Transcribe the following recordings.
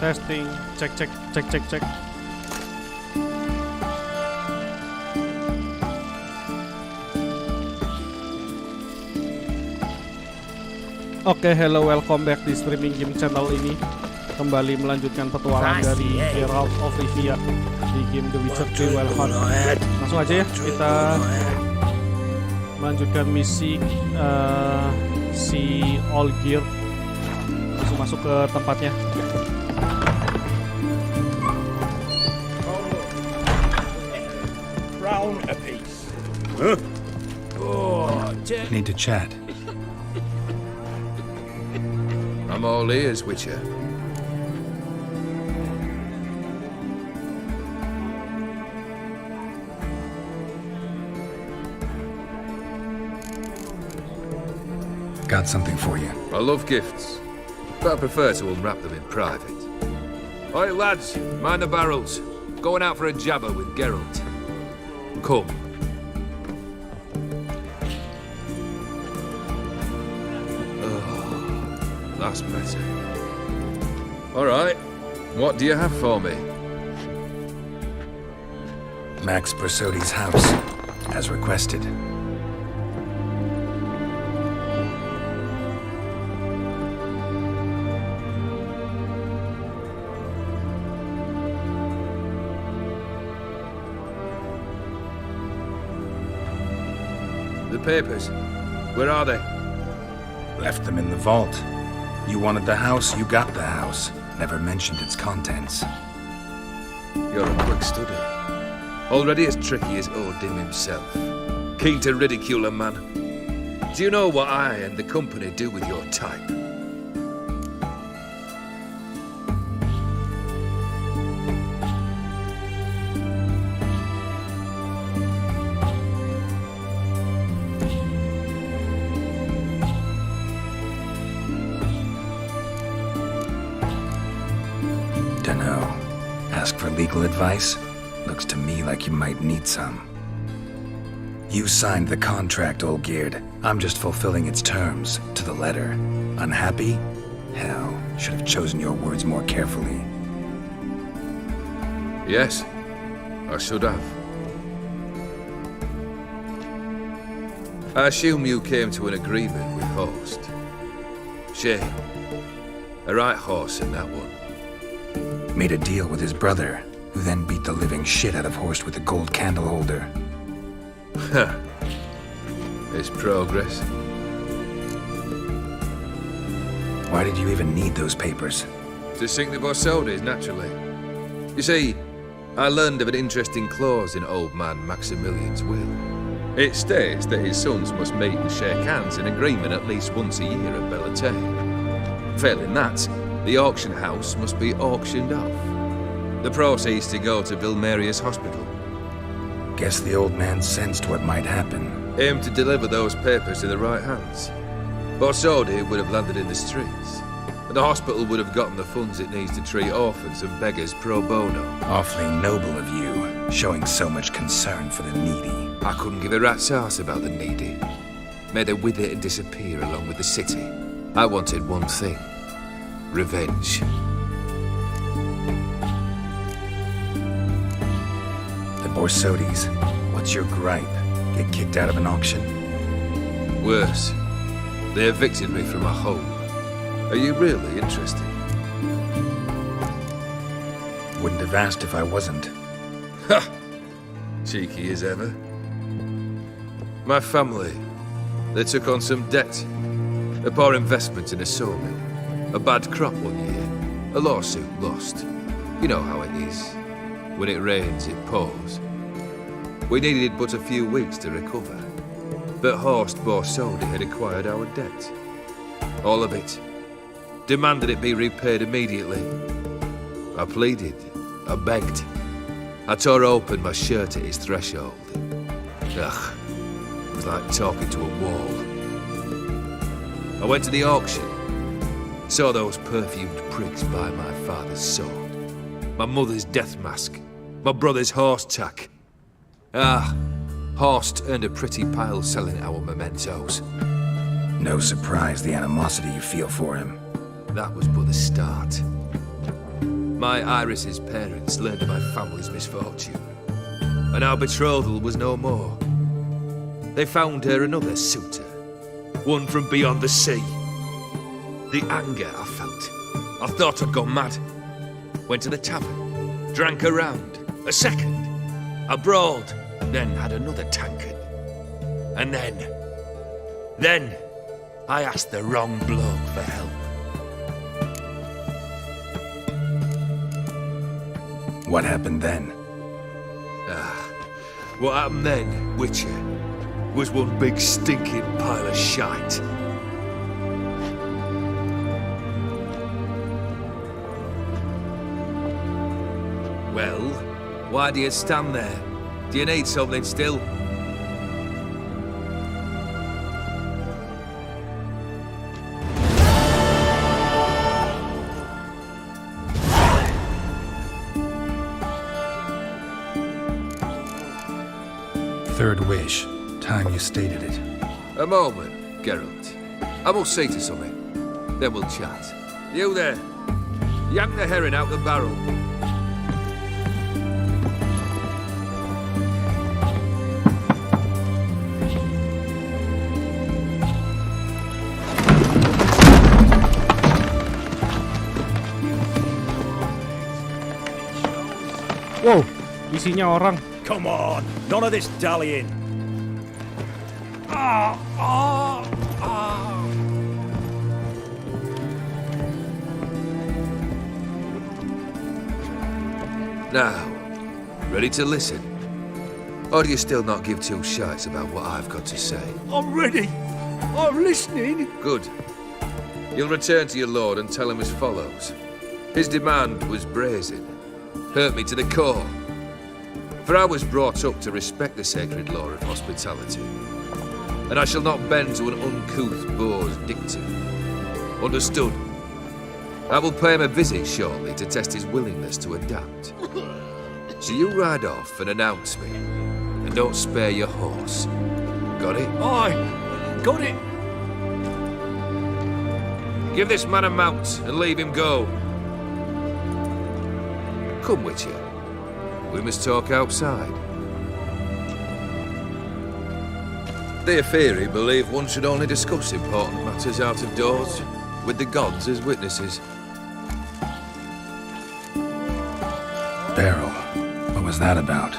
Testing, cek. Oke, hello, welcome back di streaming game channel ini. Kembali melanjutkan petualangan dari Geralt of Rivia di game The Witcher 3 Wild Hunt. Langsung aja ya, kita melanjutkan misi si Olgierd. Langsung masuk ke tempatnya. Need to chat. I'm all ears, Witcher. Got something for you. I love gifts, but I prefer to unwrap them in private. Oi, lads, mind the barrels. Going out for a jabber with Geralt. Come. That's better. All right. What do you have for me? Max Bersodi's house, as requested. The papers. Where are they? Left them in the vault. You wanted the house, you got the house. Never mentioned its contents. You're a quick study. Already as tricky as Odin himself. Keen to ridicule a man. Do you know what I and the company do with your type? Dunno. Ask for legal advice? Looks to me like you might need some. You signed the contract, Olgierd. I'm just fulfilling its terms, to the letter. Unhappy? Hell, should have chosen your words more carefully. Yes, I should have. I assume you came to an agreement with Horst. Shame. A right horse in that one. Made a deal with his brother, who then beat the living shit out of Horst with a gold candle holder. Huh. It's progress. Why did you even need those papers? To sink the Borsodis, naturally. You see, I learned of an interesting clause in old man Maximilian's will. It states that his sons must meet and shake hands in agreement at least once a year at Bellatane. Failing that, the auction house must be auctioned off. The proceeds to go to Vilmeria's hospital. Guess the old man sensed what might happen. Aimed to deliver those papers to the right hands. Borsodi would have landed in the streets. And the hospital would have gotten the funds it needs to treat orphans and beggars pro bono. Awfully noble of you, showing so much concern for the needy. I couldn't give a rat's ass about the needy. Made her wither and disappear along with the city. I wanted one thing. Revenge. The Borsodis, what's your gripe? Get kicked out of an auction? Worse. They evicted me from my home. Are you really interested? Wouldn't have asked if I wasn't. Ha! Cheeky as ever. My family, they took on some debt. A poor investment in a sawmill. A bad crop one year. A lawsuit lost. You know how it is. When it rains, it pours. We needed but a few weeks to recover. But Horst Borsodi had acquired our debt. All of it. Demanded it be repaid immediately. I pleaded. I begged. I tore open my shirt at his threshold. Ugh. It was like talking to a wall. I went to the auction. Saw those perfumed prigs buy my father's sword. My mother's death mask. My brother's horse tack. Ah, Horst earned a pretty pile selling our mementos. No surprise the animosity you feel for him. That was but the start. my Iris's parents learned of my family's misfortune, and our betrothal was no more. They found her another suitor, one from beyond the sea. The anger I felt, I thought I'd gone mad. Went to the tavern, drank a round, a second, I brawled, then had another tankard. And then, I asked the wrong bloke for help. What happened then? What happened then, Witcher, was one big stinking pile of shite. Well, why do you stand there? Do you need something still? Third wish. Time you stated it. A moment, Geralt. I must see to something. Then we'll chat. You there. Yank the herring out the barrel. Wow, isinya orang. Come on, none of this dallying. Now, ready to listen? Or do you still not give two shites about what I've got to say? I'm ready. I'm listening. Good. You'll return to your lord and tell him as follows. His demand was brazen. Hurt me to the core. For I was brought up to respect the sacred law of hospitality. And I shall not bend to an uncouth boor's dictum. Understood? I will pay him a visit shortly to test his willingness to adapt. So you ride off and announce me. And don't spare your horse. Got it? Aye, got it. Give this man a mount and leave him go. Come, Witcher. We must talk outside. The Aetheri believe one should only discuss important matters out of doors, with the gods as witnesses. Barrel. What was that about?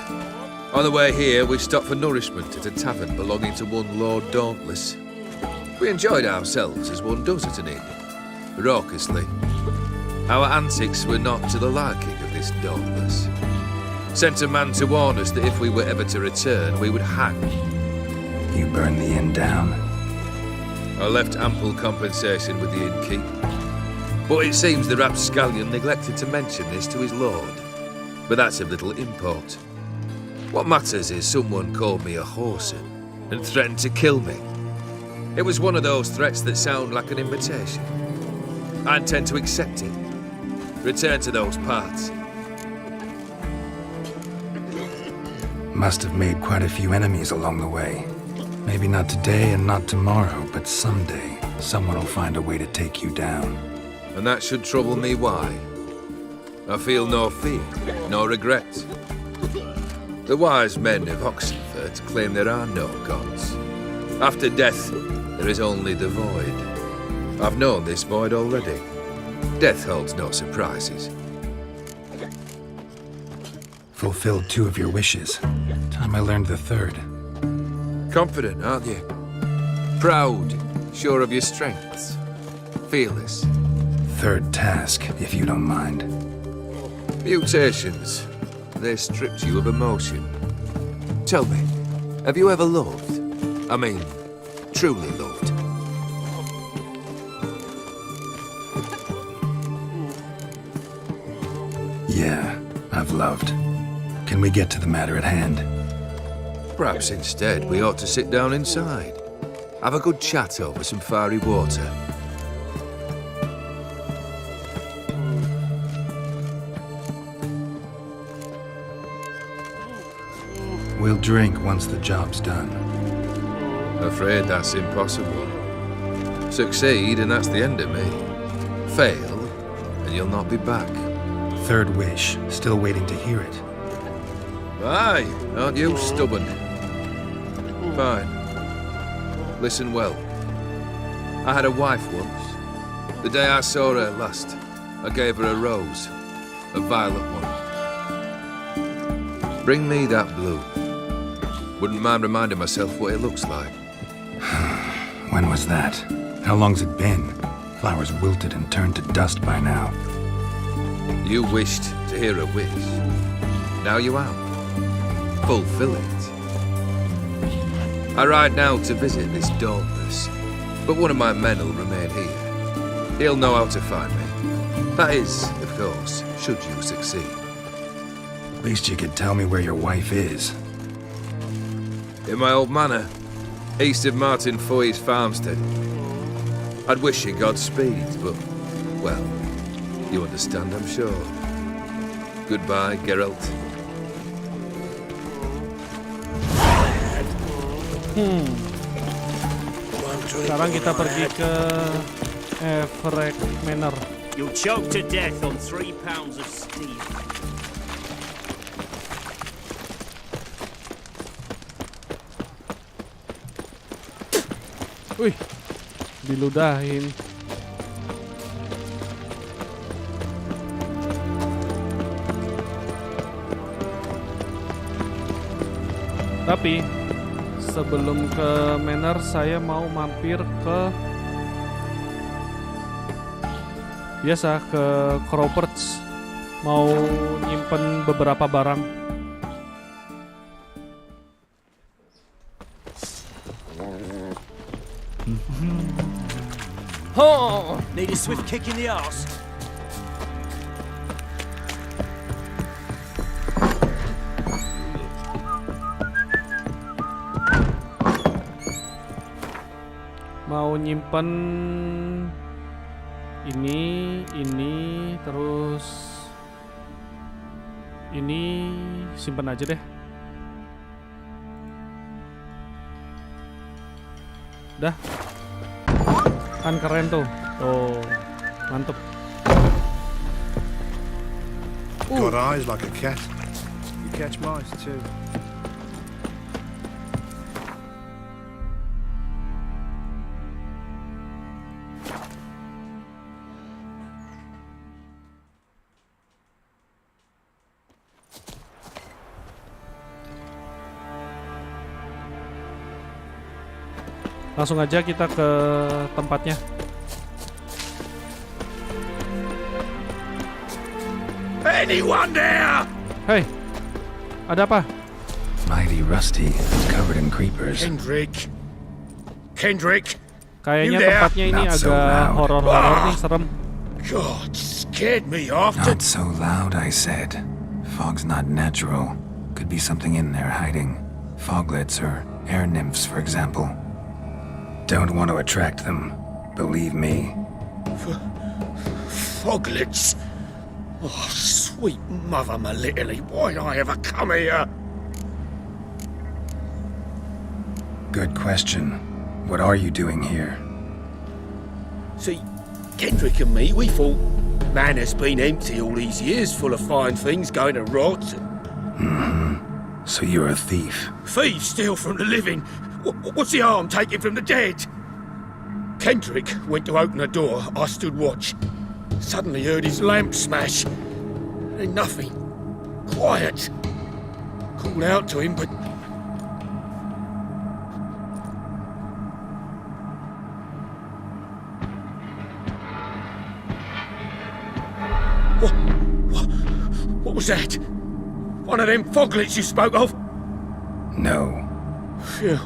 On the way here, we stopped for nourishment at a tavern belonging to one Lord Dauntless. We enjoyed ourselves as one does at an inn, raucously. Our antics were not to the liking of this Dauntless. Sent a man to warn us that if we were ever to return, we would hang. You burned the inn down. I left ample compensation with the innkeep. But it seems the rapscallion neglected to mention this to his lord. But that's of little import. What matters is someone called me a whoreson and threatened to kill me. It was one of those threats that sound like an invitation. I intend to accept it. Return to those parts. Must have made quite a few enemies along the way. Maybe not today and not tomorrow, but someday, someone will find a way to take you down. And that should trouble me why? I feel no fear, no regret. The wise men of Oxenfurt claim there are no gods. After death, there is only the void. I've known this void already. Death holds no surprises. Fulfilled 2 of your wishes. Time I learned the third. Confident, aren't you? Proud, sure of your strengths. Fearless. Third task, if you don't mind. Mutations. They stripped you of emotion. Tell me, have you ever loved? I mean, truly loved? Yeah, I've loved. Can we get to the matter at hand? Perhaps instead we ought to sit down inside. Have a good chat over some fiery water. We'll drink once the job's done. Afraid that's impossible. Succeed and that's the end of me. Fail and you'll not be back. third wish, still waiting to hear it. Aye, aren't you stubborn? Fine. Listen well. I had a wife once. The day I saw her last, I gave her a rose. A violet one. Bring me that blue. Wouldn't mind reminding myself what it looks like. When was that? How long's it been? Flowers wilted and turned to dust by now. You wished to hear a wish. Now you have. Fulfill it. I ride now to visit this Dauntless, but one of my men will remain here. He'll know how to find me. That is, of course, should you succeed. At least you could tell me where your wife is. In my old manor, east of Martin Foy's farmstead. I'd wish you Godspeed, but, well, you understand, I'm sure. Goodbye, Geralt. Sekarang kita pergi ke Everett Manor. You'll choke to death on 3 pounds of steel. Wih, diludahin. Tapi sebelum ke Manor, saya mau mampir ke biasa ke Crawford's, mau nyimpen beberapa barang. Oh, need a swift kick in the arse. Mau nyimpen ini, terus ini simpen aja deh. Dah. Kan keren tuh. Oh, mantep. Got eyes like a cat. You catch mice too. Langsung aja kita ke tempatnya. Anyone there? Hey, ada apa? Mighty rusty, covered in creepers. Kendrick. Kendrick. Kayaknya You there? tempatnya ini Not so agak loud. horor-horor nih, serem. God, scared me off. Not so loud, I said. Fog's not natural. Could be something in there hiding. Foglets or air nymphs, for example. Don't want to attract them. Believe me. Foglets. Oh, sweet mother, my little, why'd I ever come here? Good question. What are you doing here? See, Kendrick and me, we thought Manor's been empty all these years, full of fine things going to rot. So you're a thief. Thieves steal from the living. What's the harm taking from the dead? Kendrick went to open the door. I stood watch. Suddenly heard his lamp smash. Then nothing. Quiet. Called out to him, but... What was that? One of them foglets you spoke of? No. Phew.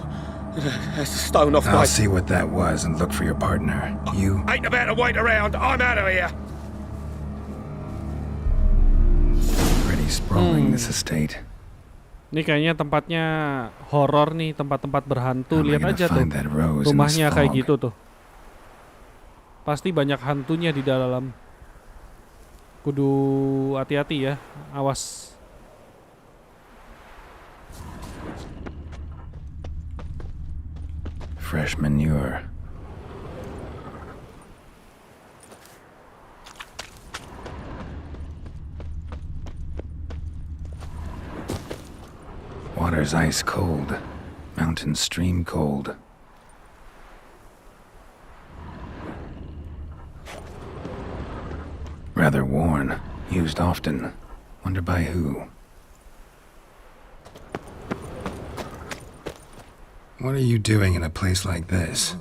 That's a stone off I'll my... see what that was and look for your partner. You... Ain't about to wait around. I'm out of here. Pretty sprawling, this estate. Ini kayaknya tempatnya horor nih, tempat-tempat berhantu. How am I Lihat gonna aja tuh, find that rose in this rumahnya kayak fog? gitu tuh. Pasti banyak hantunya di dalam. Kudu hati-hati ya, awas. Fresh manure. water's ice cold. Mountain stream cold. Rather worn. Used often. Wonder by who. What are you doing in a place like this?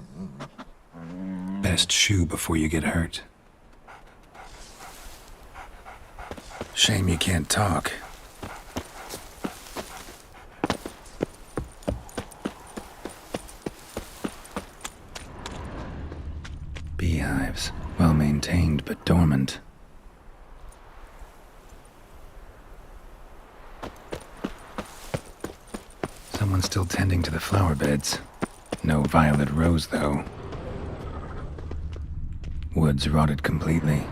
Best shoe before you get hurt. Shame you can't talk. Beehives. Well maintained, but dormant. Someone's still tending to the flower beds. No violet rose, though. Woods rotted completely.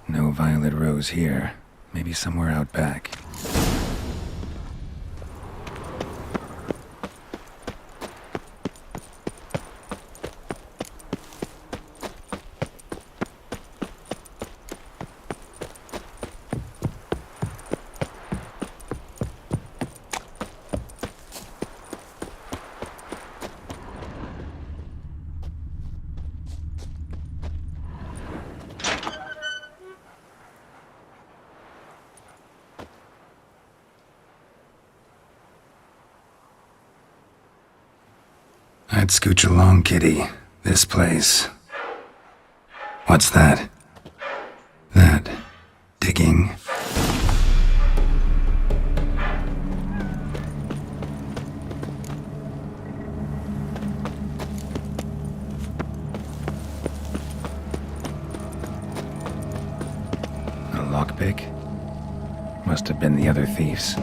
No violet rose here. Maybe somewhere out back. I'd scooch along, kitty. This place. What's that? That. Digging. A lockpick? Must have been the other thieves.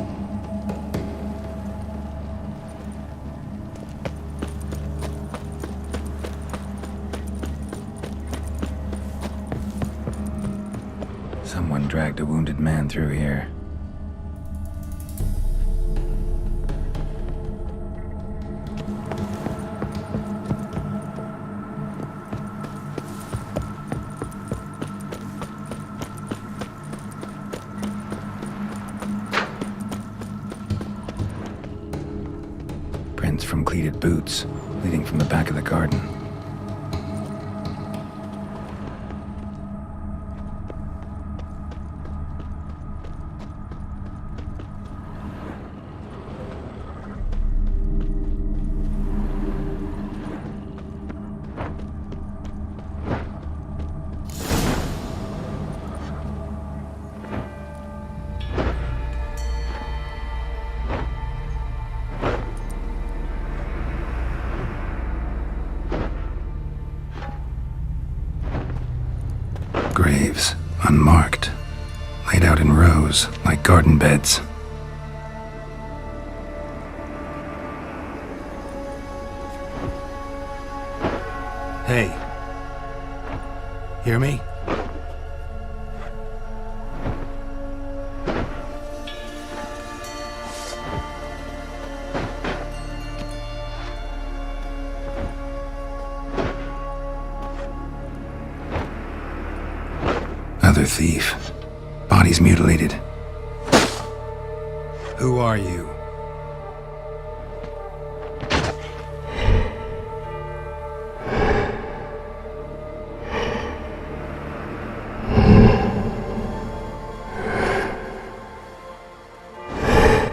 Someone dragged a wounded man through here. Prints from cleated boots, leading from the back of the garden. Graves, unmarked, laid out in rows like garden beds. Hey. Hear me? Another thief. Bodies mutilated. Who are you?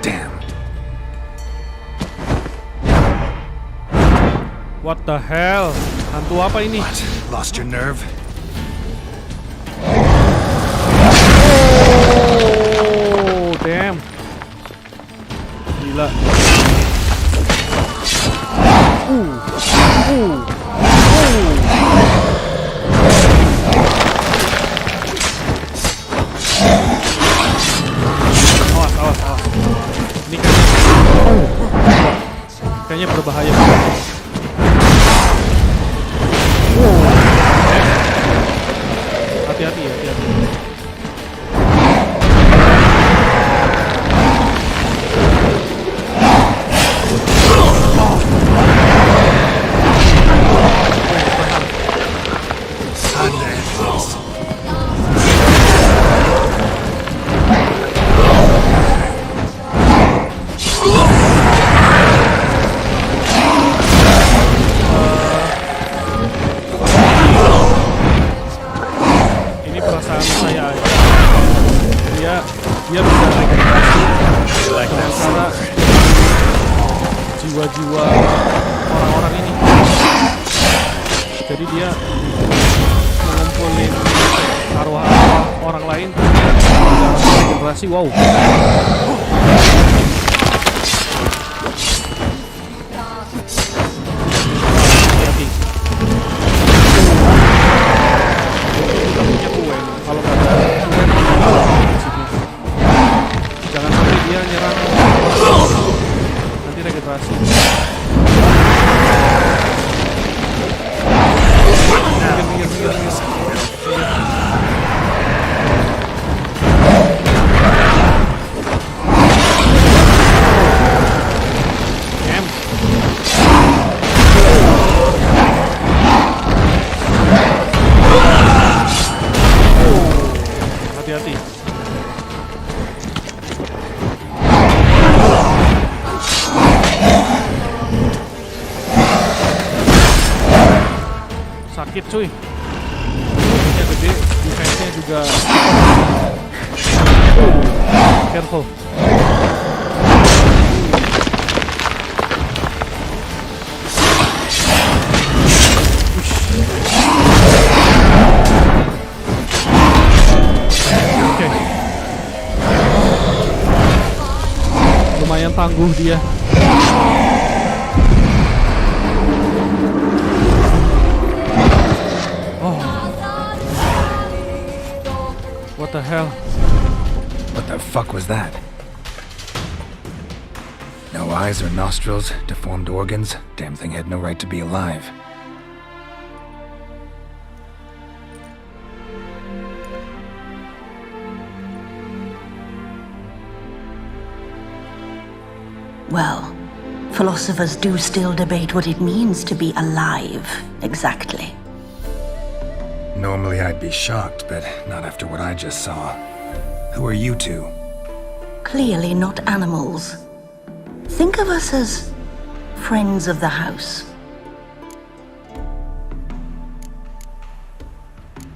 Damn. What the hell? Hantu apa ini? What? Lost your nerve? Oh, damn. Gila. Awas, awas, awas. Ini kayaknya berbahaya. Hati-hati ya, hati-hati. jiwa-jiwa orang-orang ini. Jadi dia mengumpulin arwah-arwah orang lain dalam regenerasi. Wow. Hati-hati. Kita punya kue. Kalau nggak ada kue, jangan sampai dia nyerang. Nanti regenerasi. Minggir. Hati-hati. Sakit cuy. Ini gede, defense-nya juga. Careful. Oke. Lumayan tangguh dia. What the hell? What the fuck was that? No eyes or nostrils, deformed organs. Damn thing had no right to be alive. Well, philosophers do still debate what it means to be alive, exactly. Normally I'd be shocked, but not after what I just saw. Who are you two? Clearly not animals. Think of us as friends of the house.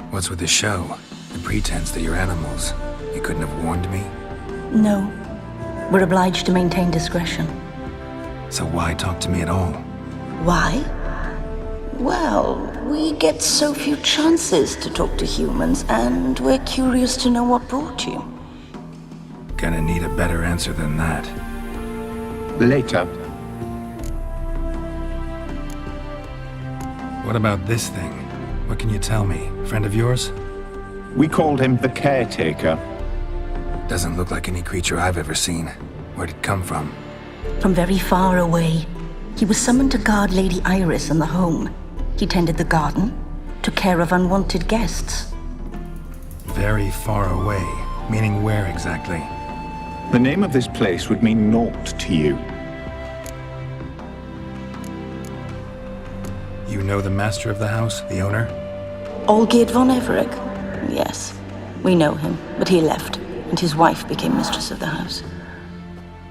What's with the show? The pretense that you're animals. You couldn't have warned me? No, we're obliged to maintain discretion. So why talk to me at all? Why? Well, we get so few chances to talk to humans, and we're curious to know what brought you. Gonna need a better answer than that. Later. What about this thing? What can you tell me? Friend of yours? We called him the Caretaker. Doesn't look like any creature I've ever seen. Where'd it come from? From very far away. He was summoned to guard Lady Iris in the home. He tended the garden, took care of unwanted guests. Very far away. Meaning where exactly? The name of this place would mean naught to you. You know the master of the house, the owner? Olgierd von Everett? Yes, we know him, but he left, and his wife became mistress of the house.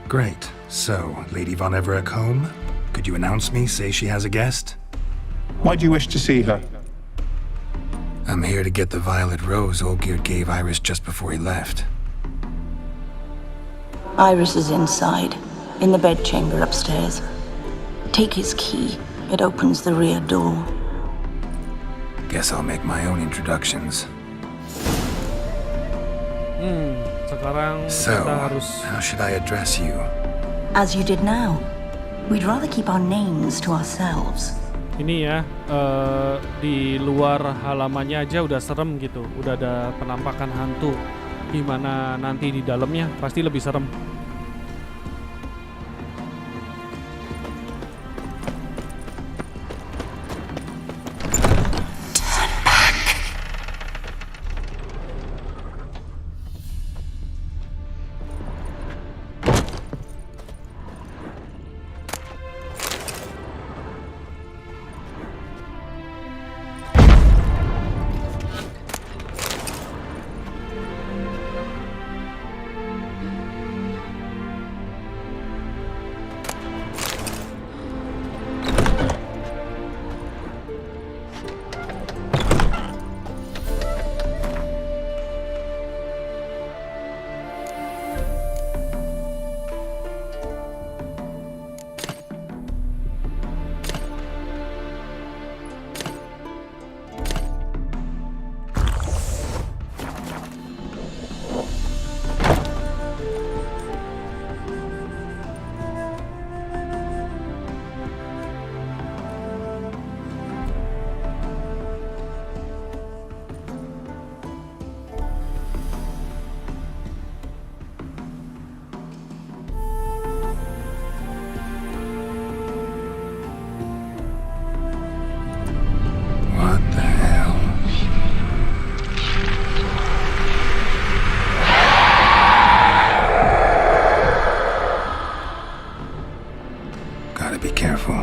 Great. So, Lady von Everett home? Could you announce me, say she has a guest? Why do you wish to see her? I'm here to get the violet rose Olgierd gave Iris just before he left. Iris is inside, in the bedchamber upstairs. Take his key. It opens the rear door. Guess I'll make my own introductions. Sekarang So, kita harus how should I address you? As you did now. We'd rather keep our names to ourselves. ini ya, di luar halamannya aja udah serem gitu, udah ada penampakan hantu. Gimana nanti di dalamnya pasti lebih serem. Gotta be careful.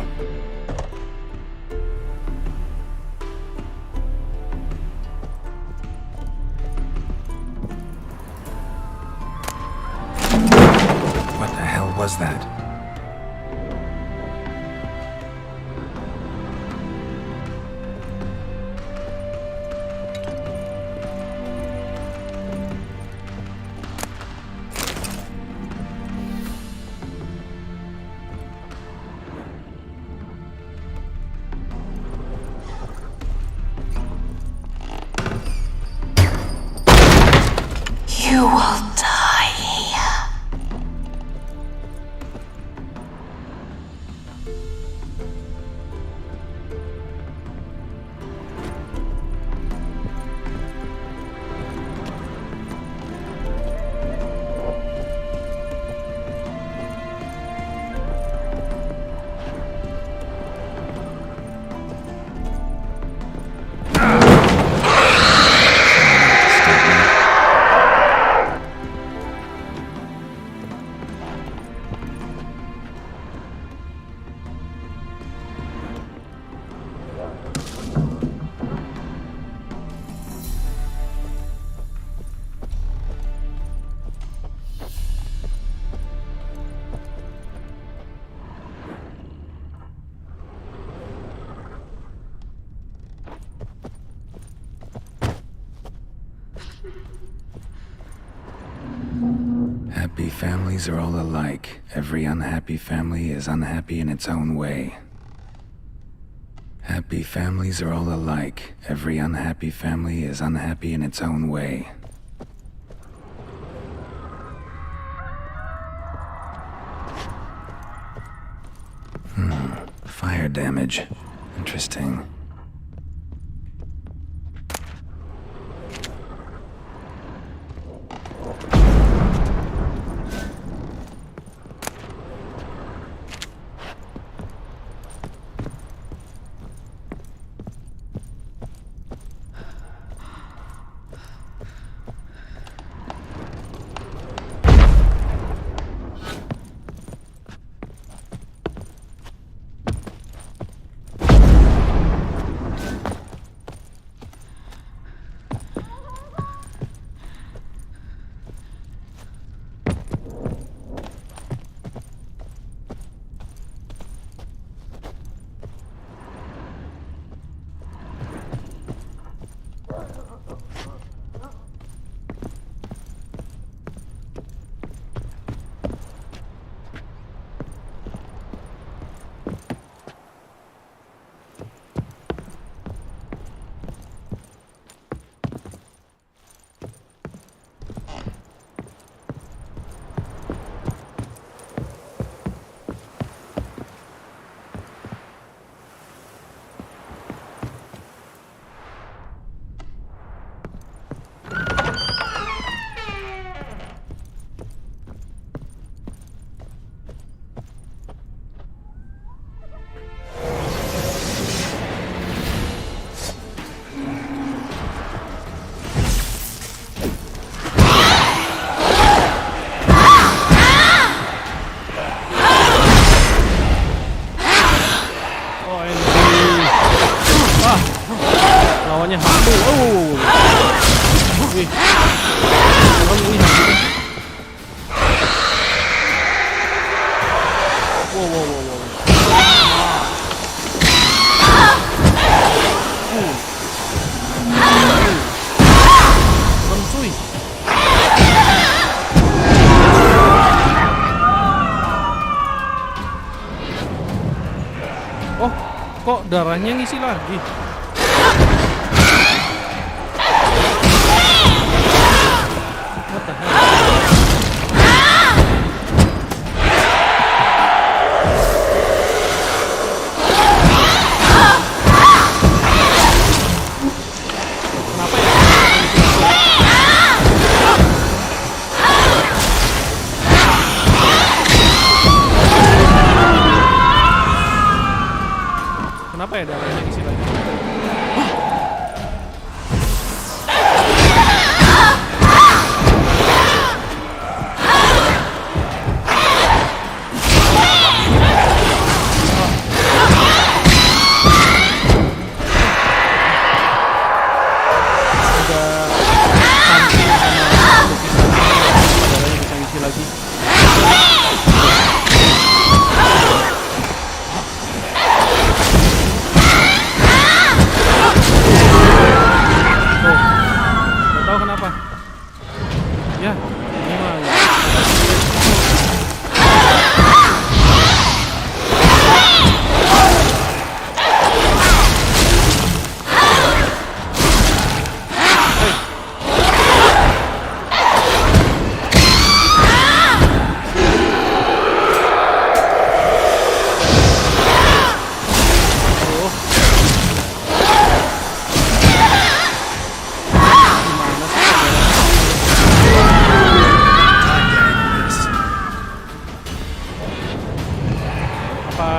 What the hell was that? You will die here. Happy families are all alike. Every unhappy family is unhappy in its own way. Happy families are all alike. Every unhappy family is unhappy in its own way. Fire damage. Interesting. Lawannya hantu. Wih. Ini hantu. Wow. Serem cuy. Oh, kok darahnya ngisi lagi? What the hell? Kenapa ya? Kenapa ya darahnya ngisi lagi?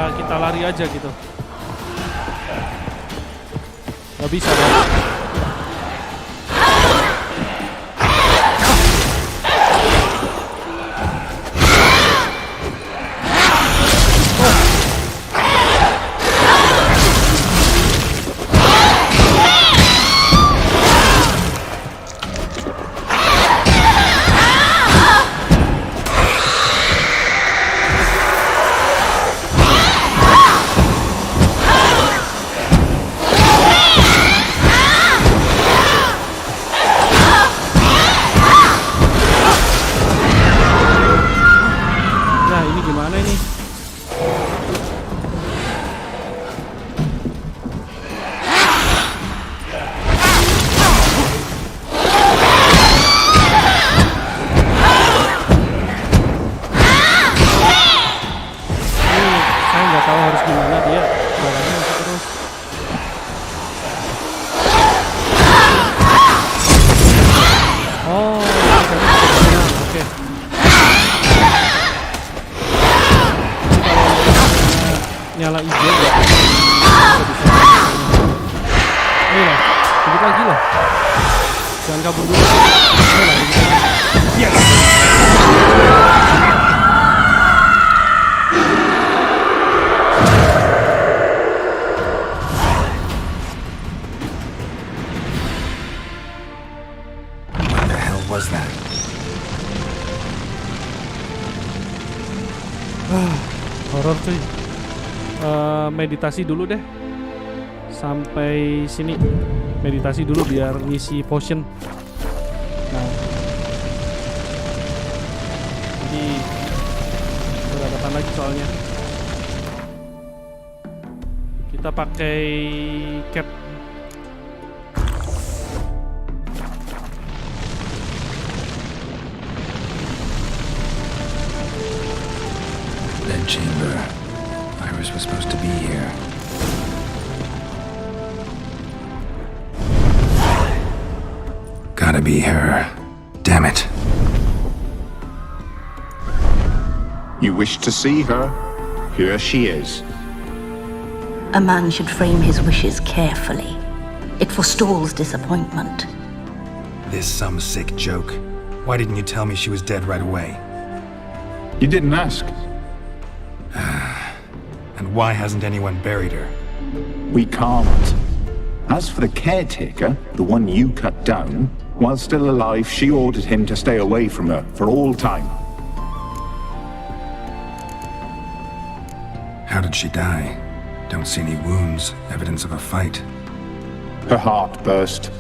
apa kita lari aja gitu? Gak bisa dong. Nyala hijau ya. Ayo lah, dikit lagi lah. Jangan kabur dulu. Ayo lah, dikit lagi. Yes. What the hell was that? Horor cuy. Meditasi dulu deh. Sampai sini. Meditasi dulu biar ngisi potion. Nah. Jadi berhadapan lagi soalnya. Kita pakai cap. Dead chamber. Iris was supposed to be here. Gotta be her. Damn it. You wish to see her? Here she is. A man should frame his wishes carefully. It forestalls disappointment. This some sick joke. Why didn't you tell me she was dead right away? You didn't ask. And why hasn't anyone buried her? We can't. As for the caretaker, the one you cut down, while still alive, she ordered him to stay away from her for all time. How did she die? Don't see any wounds, evidence of a fight. Her heart burst.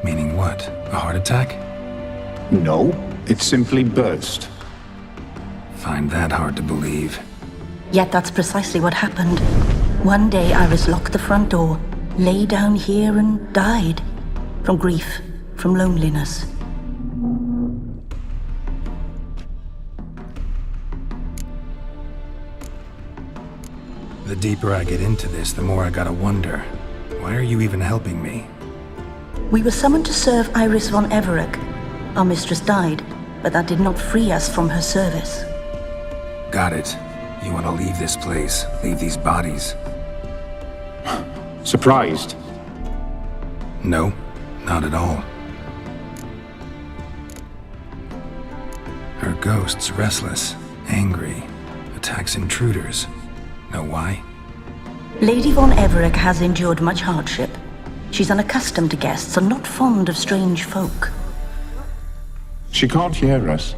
Meaning what? A heart attack? No, it simply burst. Find that hard to believe. Yet that's precisely what happened. One day Iris locked the front door, lay down here and died. From grief, from loneliness. The deeper I get into this, the more I gotta wonder. Why are you even helping me? We were summoned to serve Iris von Everett. Our mistress died, but that did not free us from her service. Got it. You want to leave this place, leave these bodies? Surprised? No, not at all. Her ghost's restless, angry, attacks intruders. Know why? Lady von Everett has endured much hardship. She's unaccustomed to guests and not fond of strange folk. She can't hear us.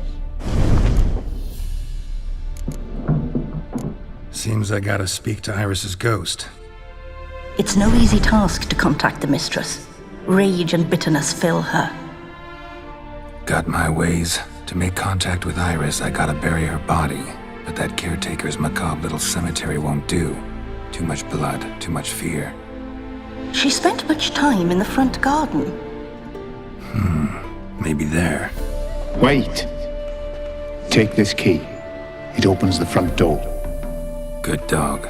Seems I gotta speak to Iris's ghost. It's no easy task to contact the mistress. Rage and bitterness fill her. Got my ways. To make contact with Iris, I gotta bury her body. But that caretaker's macabre little cemetery won't do. Too much blood, too much fear. She spent much time in the front garden. Maybe there. Wait. Take this key. It opens the front door. Good dog.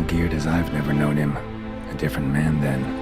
Olgierd as I've never known him. A different man then.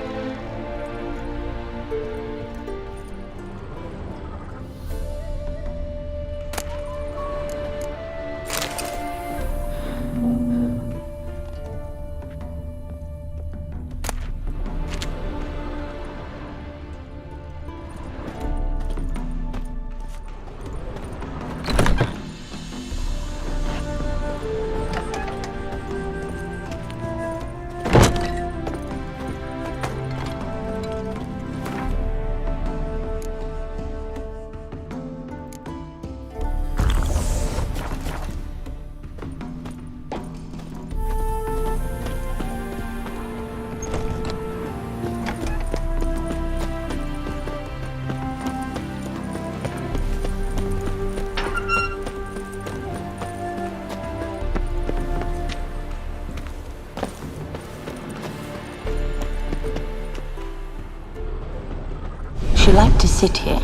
She liked to sit here,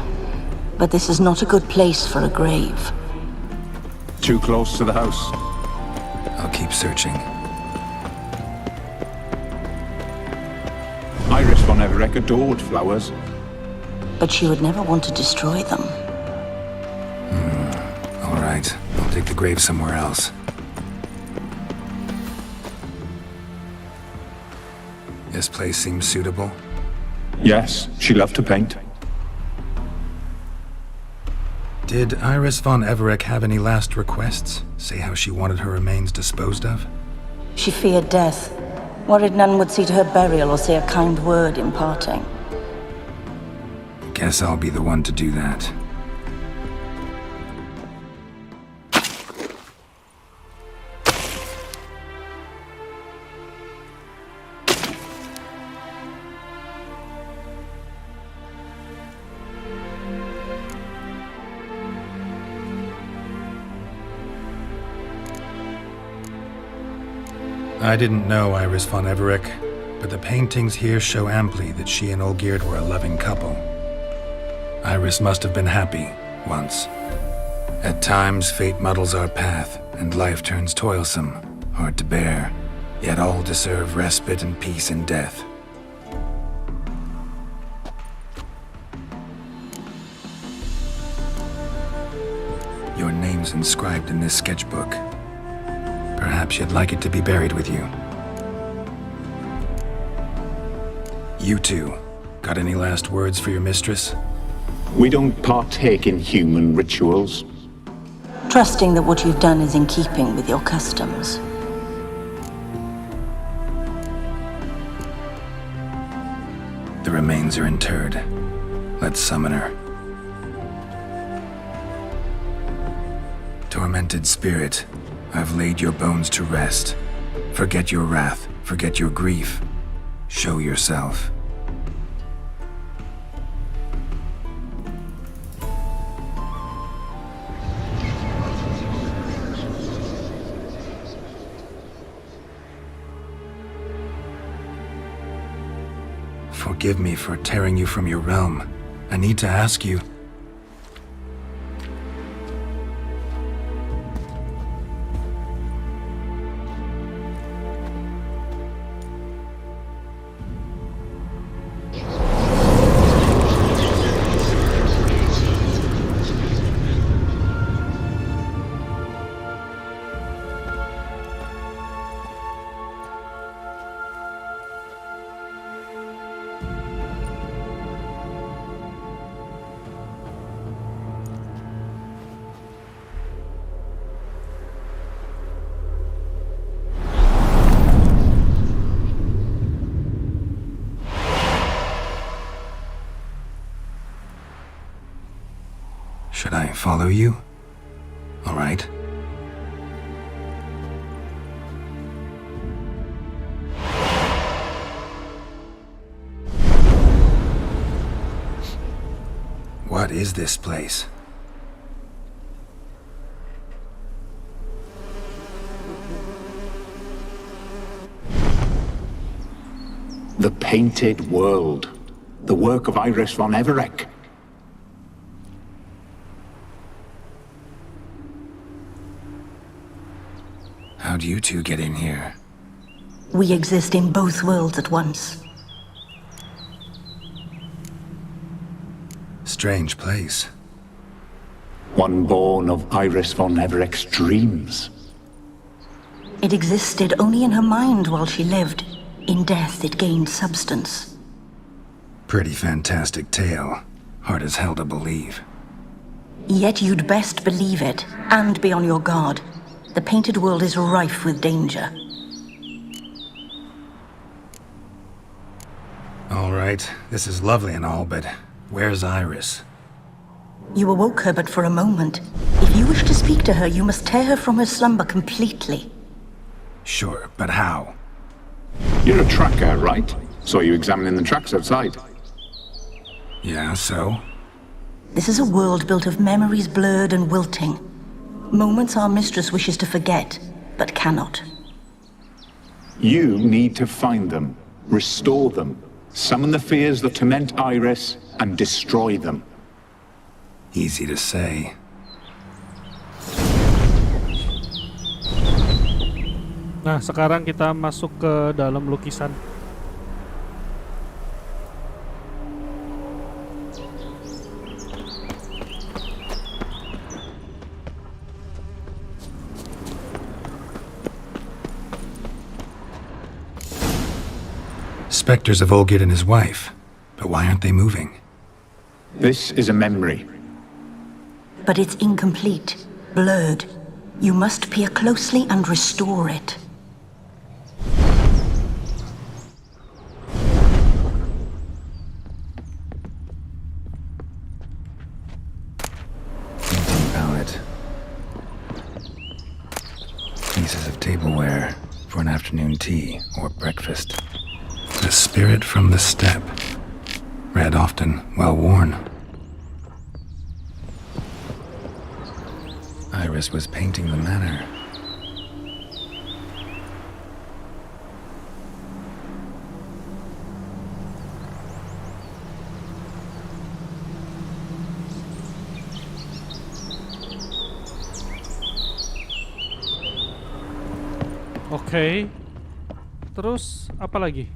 but this is not a good place for a grave. Too close to the house. I'll keep searching. Iris von Everec adored flowers. But she would never want to destroy them. All right, I'll dig the grave somewhere else. This place seems suitable. Yes, she loved to paint. Did Iris von Everec have any last requests? Say how she wanted her remains disposed of? She feared death, worried none would see to her burial or say a kind word in parting. Guess I'll be the one to do that. I didn't know Iris von Everec, but the paintings here show amply that she and Olgierd were a loving couple. Iris must have been happy, once. At times, fate muddles our path, and life turns toilsome, hard to bear, yet all deserve respite and peace in death. Your name's inscribed in this sketchbook. Perhaps you'd like it to be buried with you. You two, got any last words for your mistress? We don't partake in human rituals. Trusting that what you've done is in keeping with your customs. The remains are interred. Let's summon her. Tormented spirit, I've laid your bones to rest. Forget your wrath, forget your grief. Show yourself. Forgive me for tearing you from your realm. I need to ask you. Should I follow you? All right. What is this place? The Painted World. The work of Iris von Everec. How'd you two get in here? We exist in both worlds at once. Strange place. One born of Iris von Everett's dreams. It existed only in her mind while she lived. In death, it gained substance. Pretty fantastic tale. Hard as hell to believe. Yet you'd best believe it, and be on your guard. The painted world is rife with danger. All right, this is lovely and all, but where's Iris? You awoke her but for a moment. If you wish to speak to her, you must tear her from her slumber completely. Sure, but how? You're a tracker, right? Saw you examining the tracks outside. Yeah, so? This is a world built of memories blurred and wilting. Moments our mistress wishes to forget, but cannot. You need to find them, restore them, summon the fears that torment Iris, and destroy them. Easy to say. Nah, sekarang kita masuk ke dalam lukisan. Specters of Olgerd and his wife. But why aren't they moving? This is a memory. But it's incomplete, blurred. You must peer closely and restore it. Painting palette. Pieces of tableware for an afternoon tea or breakfast. The spirit from the steppe. Red often, well worn. Iris was painting the manor. Oke. Terus apa lagi?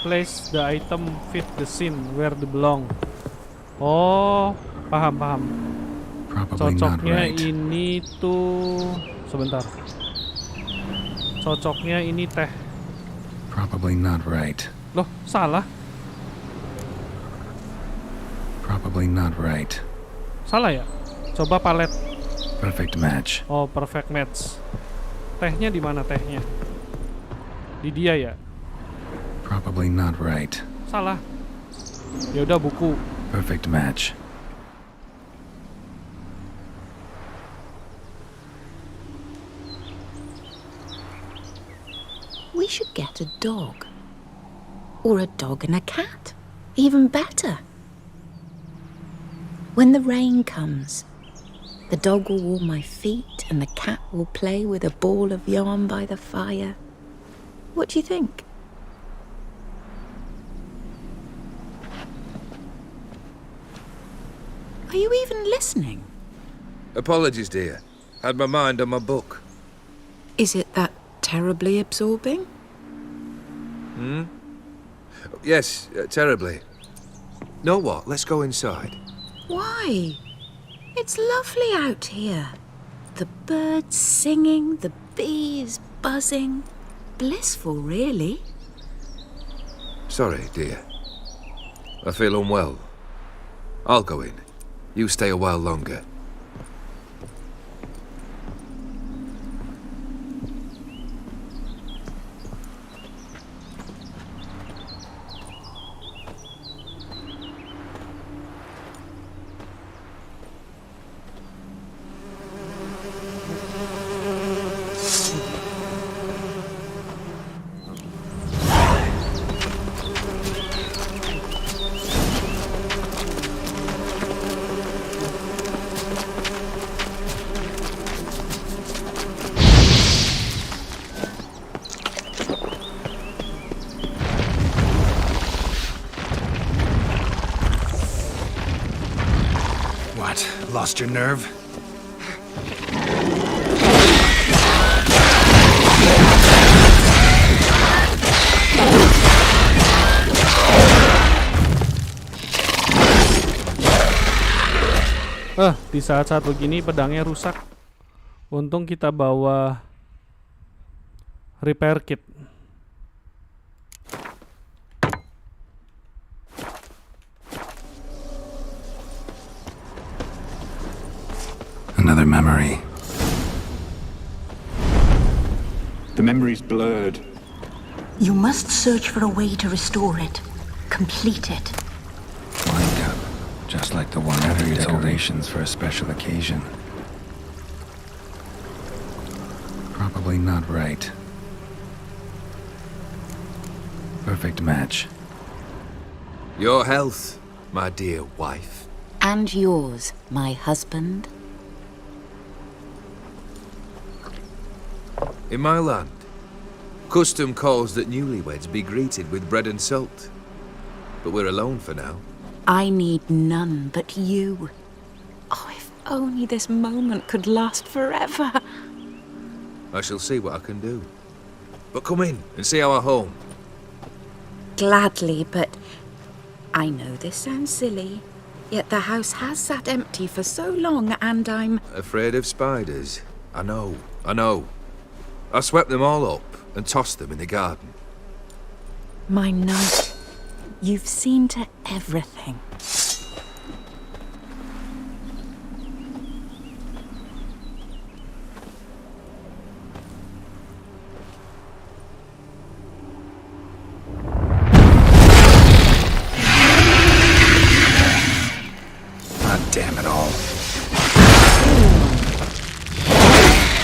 Place the item fit the scene where they belong. Oh, paham. Probably not Cocoknya right. ini tuh sebentar. Cocoknya ini teh. Probably not right. Loh, salah. Probably not right. Salah ya? Coba palet. Perfect match. Oh, perfect match. Tehnya di mana tehnya? Di dia ya? Probably not right. Salah. Ya udah buku. Perfect match. We should get a dog. Or a dog and a cat. Even better. When the rain comes, the dog will warm my feet and the cat will play with a ball of yarn by the fire. What do you think? Are you even listening? Apologies, dear. Had my mind on my book. Is it that terribly absorbing? Yes, terribly. Know what? Let's go inside. Why? It's lovely out here. The birds singing, the bees buzzing. Blissful, really. Sorry, dear. I feel unwell. I'll go in. You stay a while longer. Lost your nerve? Di saat-saat begini pedangnya rusak. Untung kita bawa repair kit. Another memory. The memory's blurred. You must search for a way to restore it. Complete it. Wine cup. Just like the one after decorations for a special occasion. Probably not right. Perfect match. Your health, my dear wife. And yours, my husband. In my land, custom calls that newlyweds be greeted with bread and salt. But we're alone for now. I need none but you. Oh, if only this moment could last forever. I shall see what I can do. But come in and see our home. Gladly, but I know this sounds silly, yet the house has sat empty for so long, and I'm Afraid of spiders. I know. I swept them all up and tossed them in the garden. my knight. You've seen to everything. God damn it all.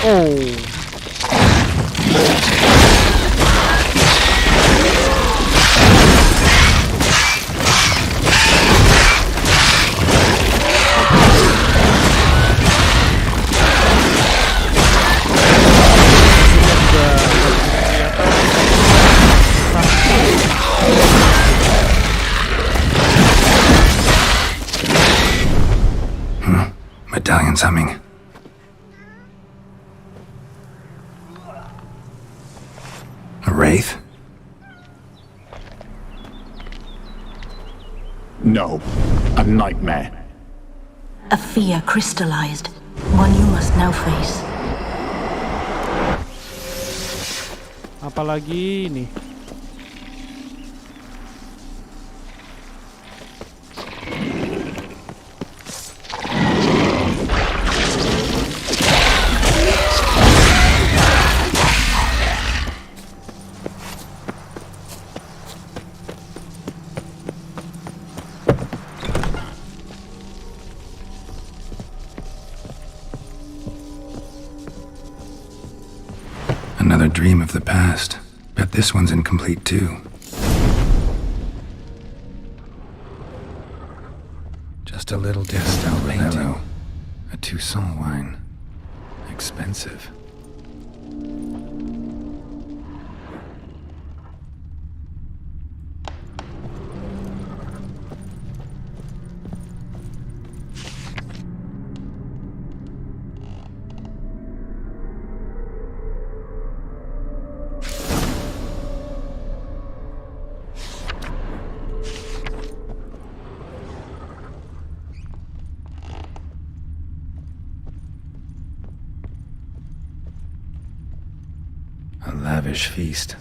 Oh. Medallion's humming. A wraith? No, a nightmare. A fear crystallized, one you must now face. Apalagi ini? Another dream of the past. Bet this one's incomplete too. Just a little Destel painting. A Toussaint wine. Expensive. A lavish feast,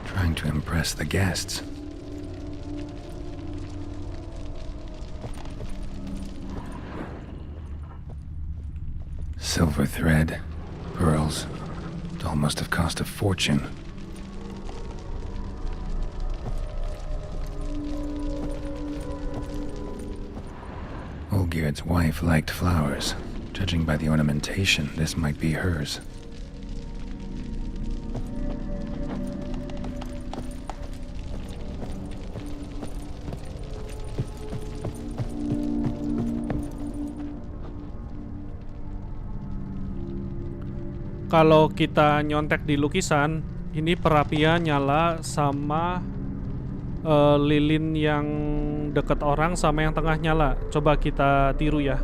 trying to impress the guests. Silver thread, pearls. It all must have cost a fortune. Olgierd's wife liked flowers. Judging by the ornamentation, this might be hers. Kalau kita nyontek di lukisan, ini perapian nyala sama lilin yang deket orang sama yang tengah nyala. Coba kita tiru ya.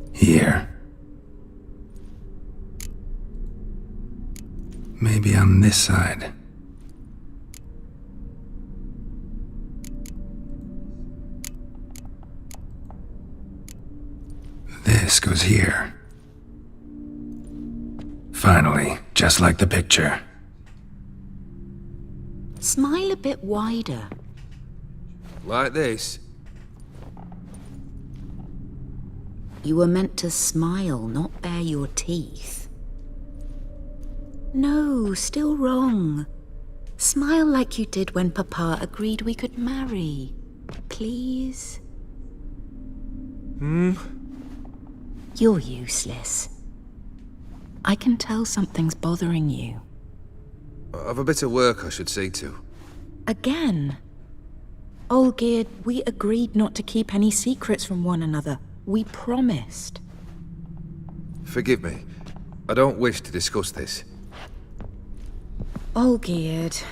Maybe on this side. This goes here. Finally, just like the picture. Smile a bit wider. Like this? You were meant to smile, not bare your teeth. No, still wrong. Smile like you did when Papa agreed we could marry. Please? You're useless. I can tell something's bothering you. I've a bit of work I should see to. Again? Olgierd, we agreed not to keep any secrets from one another. We promised. Forgive me. I don't wish to discuss this. Olgierd.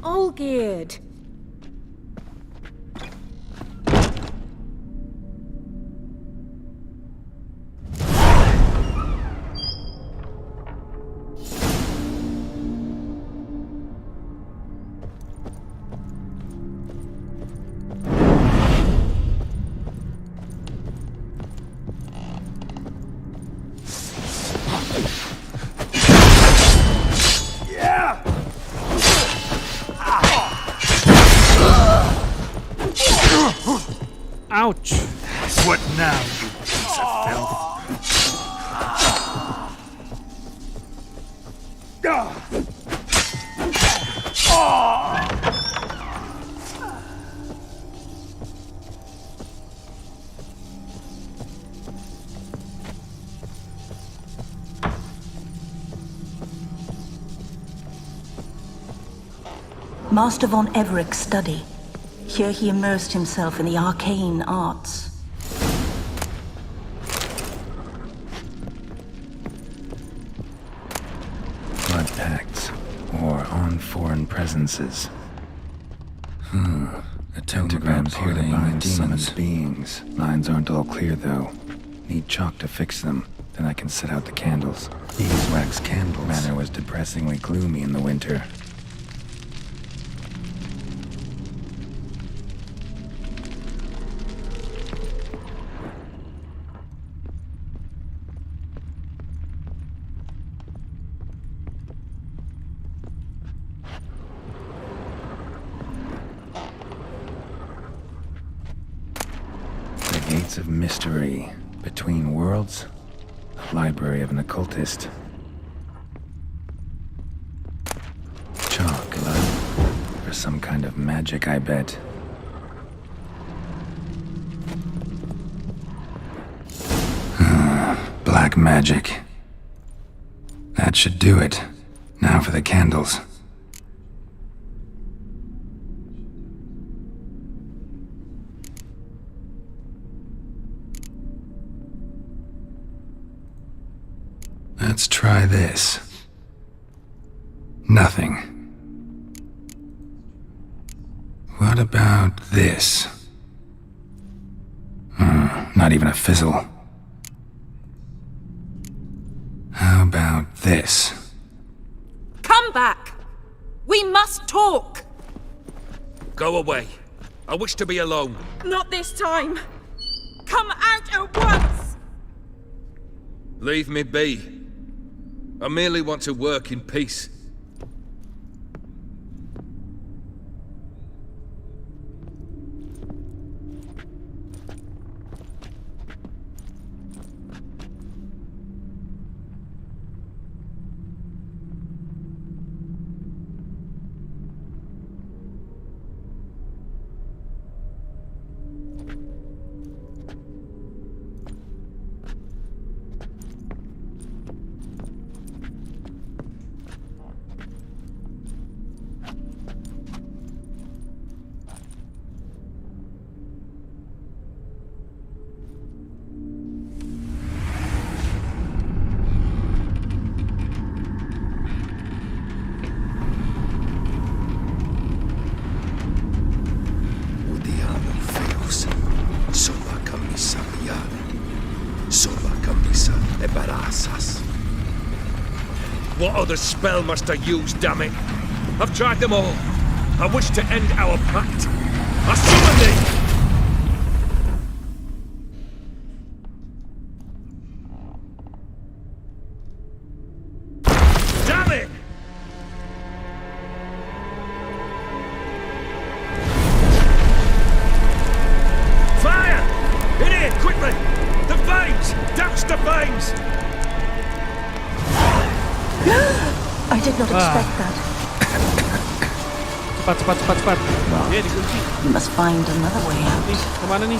Olgierd! Ouch! What now, you piece of filth? Master von Everett's study. Here he immersed himself in the arcane arts. Blood pacts, or on foreign presences. A pentagrams here to bind demons. Beings. Lines aren't all clear, though. Need chalk to fix them. Then I can set out the candles. Beeswax candles. Manor was depressingly gloomy in the winter. Gates of mystery. Between worlds? Library of an occultist. Chalk, for some kind of magic, I bet. Black magic. That should do it. Now for the candles. Let's try this. Nothing. What about this? Not even a fizzle. How about this? Come back! We must talk! Go away. I wish to be alone. Not this time! Come out at once! Leave me be. I merely want to work in peace. barassas. What other spell must I use, damn it? I've tried them all. I wish to end our pact. I summon thee! Damn it! Fire! In here, quickly! The flames! Douse the flames! I did not expect that. Cepat. Dia dikunci. You must find another way out. Nih, kemana nih?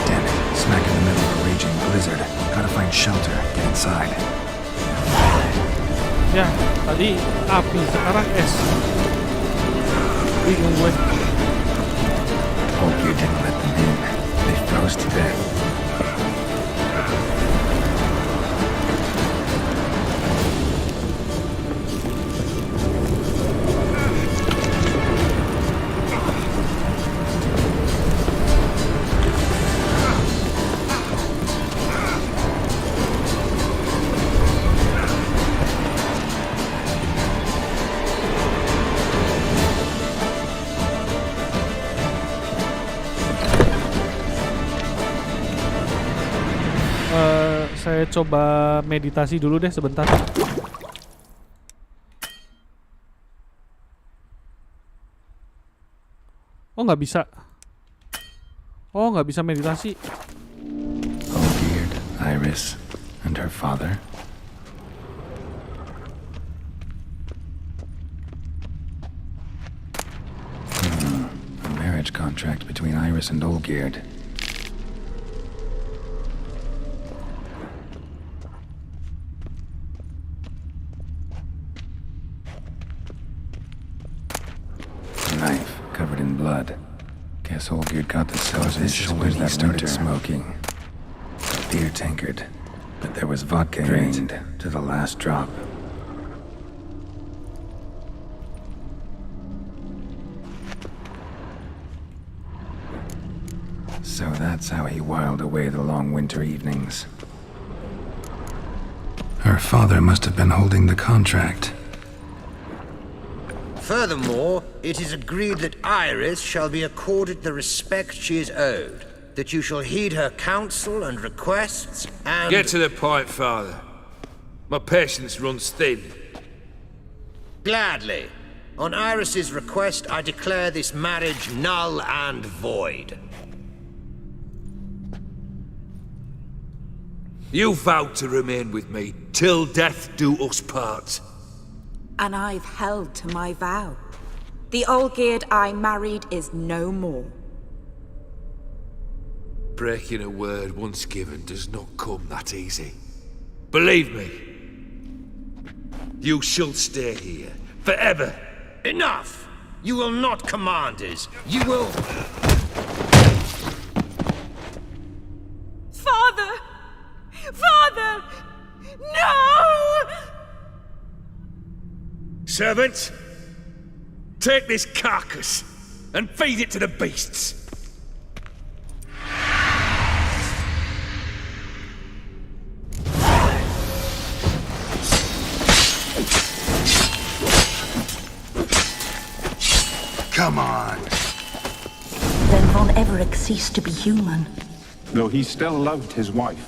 Damn it. Smack in the middle of a raging blizzard. Gotta find shelter. Get inside. Ya, tadi api, sekarang es. Bingung gue. Hope you didn't let them in. They froze to death. Saya coba meditasi dulu deh sebentar. Oh, nggak bisa. Oh, nggak bisa meditasi. Old-beard, Iris, and her father. A marriage contract between Iris and Olgierd. Knife covered in blood. Guess Olgierd got the cells in his shoulders that started smoking. Beer tankard, but there was vodka drained to the last drop. So that's how he whiled away the long winter evenings. Her father must have been holding the contract. Furthermore, it is agreed that Iris shall be accorded the respect she is owed, that you shall heed her counsel and requests, and... Get to the point, Father. My patience runs thin. Gladly. On Iris's request, I declare this marriage null and void. You vowed to remain with me till death do us part. And I've held to my vow. The Olgierd I married is no more. Breaking a word once given does not come that easy. Believe me. You shall stay here forever. Enough! You will not command us. You will... Father! Father! No! Servants, take this carcass and feed it to the beasts. Come on! Then Von Everett ceased to be human. Though he still loved his wife.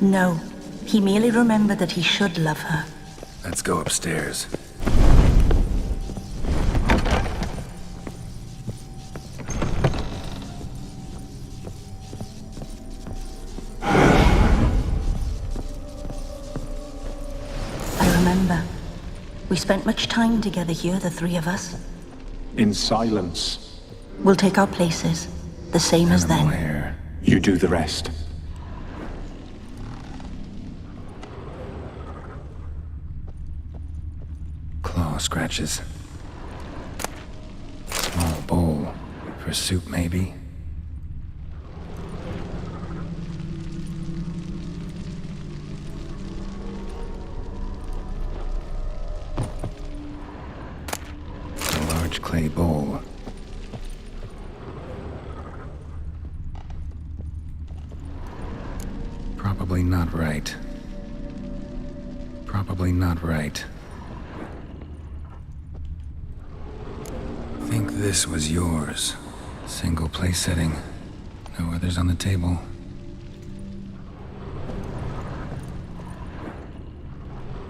No, he merely remembered that he should love her. Let's go upstairs. I remember. We spent much time together here, the three of us. In silence. We'll take our places, the same as Animal then. hair. You do the rest. Claw scratches. Small bowl. For soup, maybe? large clay bowl. Probably not right. Probably not right. Think this was yours. Single place setting. No others on the table.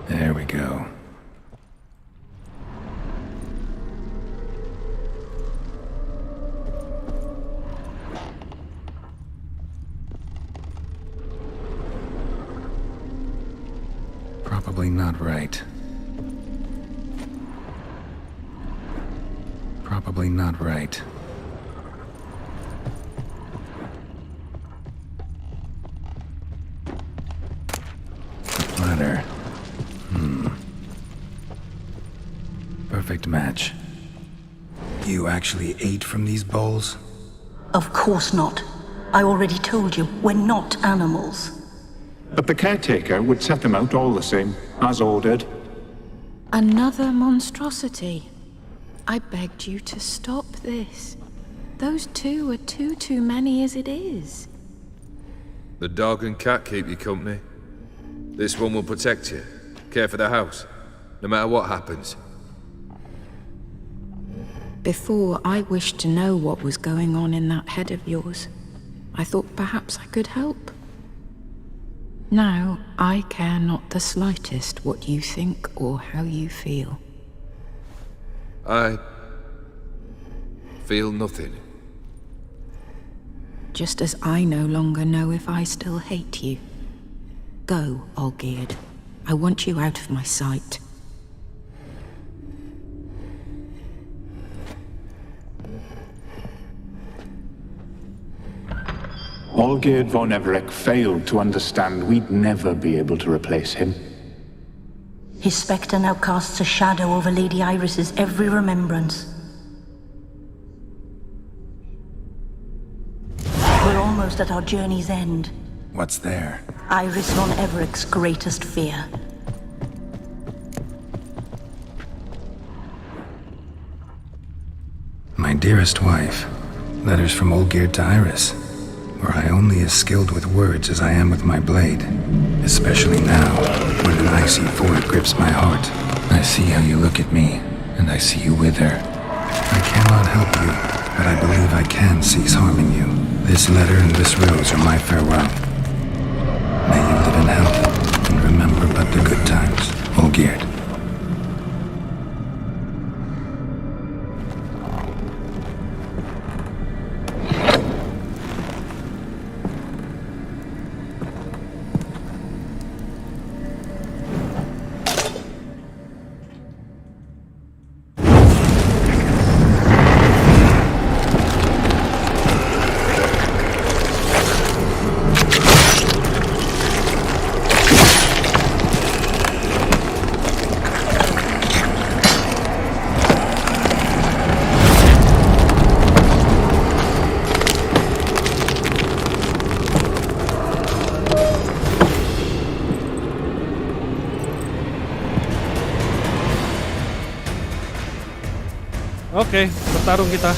There we go. Probably not right. Probably not right. Ladder. Perfect match. You actually ate from these bowls? Of course not. I already told you, we're not animals. But the caretaker would set them out all the same, as ordered. Another monstrosity. I begged you to stop this. Those two are too many as it is. The dog and cat keep you company. This one will protect you, care for the house, no matter what happens. Before, I wished to know what was going on in that head of yours. I thought perhaps I could help. Now, I care not the slightest what you think or how you feel. I feel nothing. Just as I no longer know if I still hate you. Go, Olgierd. I want you out of my sight. Olgierd von Everec failed to understand we'd never be able to replace him. His spectre now casts a shadow over Lady Iris's every remembrance. We're almost at our journey's end. What's there? Iris von Everec's greatest fear. My dearest wife. Letters from Olgierd to Iris. Were I only as skilled with words as I am with my blade. Especially now, when an icy void grips my heart. I see how you look at me, and I see you with her. I cannot help you, but I believe I can cease harming you. This letter and this rose are my farewell. May you live in health, and remember but the good times, Olgierd. Oke, bertarung kita.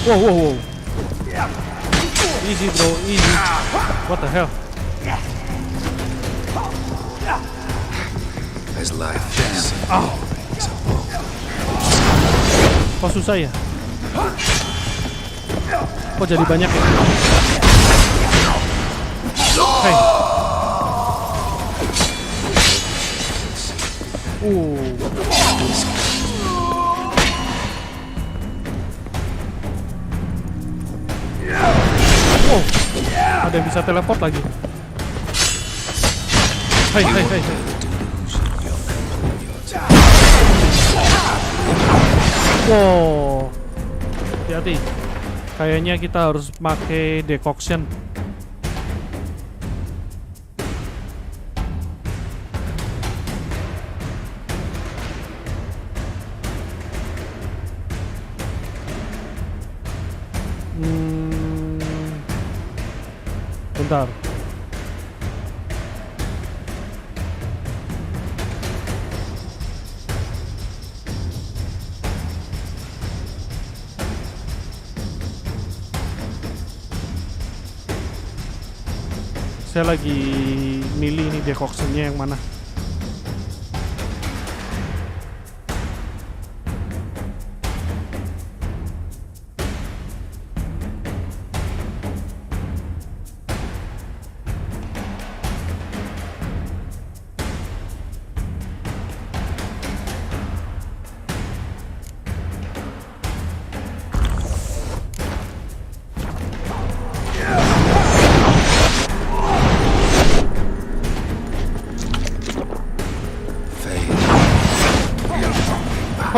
Wow. Easy bro, easy. What the hell? There's life. Oh. Kok susah ya? Kok jadi banyak ya? Hey. Oh, ada yang bisa teleport lagi. Hai. Wow, hati-hati. Kayaknya kita harus pakai decoction. Bentar. Saya lagi milih nih decoctionnya yang mana.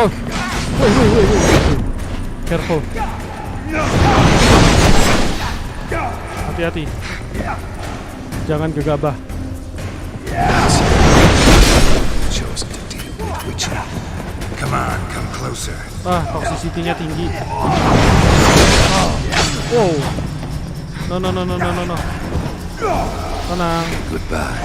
Oh, wait. Careful. Hati-hati. Jangan gegabah. Chosen to deal with Witcher. Come on, come closer. Toxicity-nya tinggi. Wow. No. Tenang. Goodbye.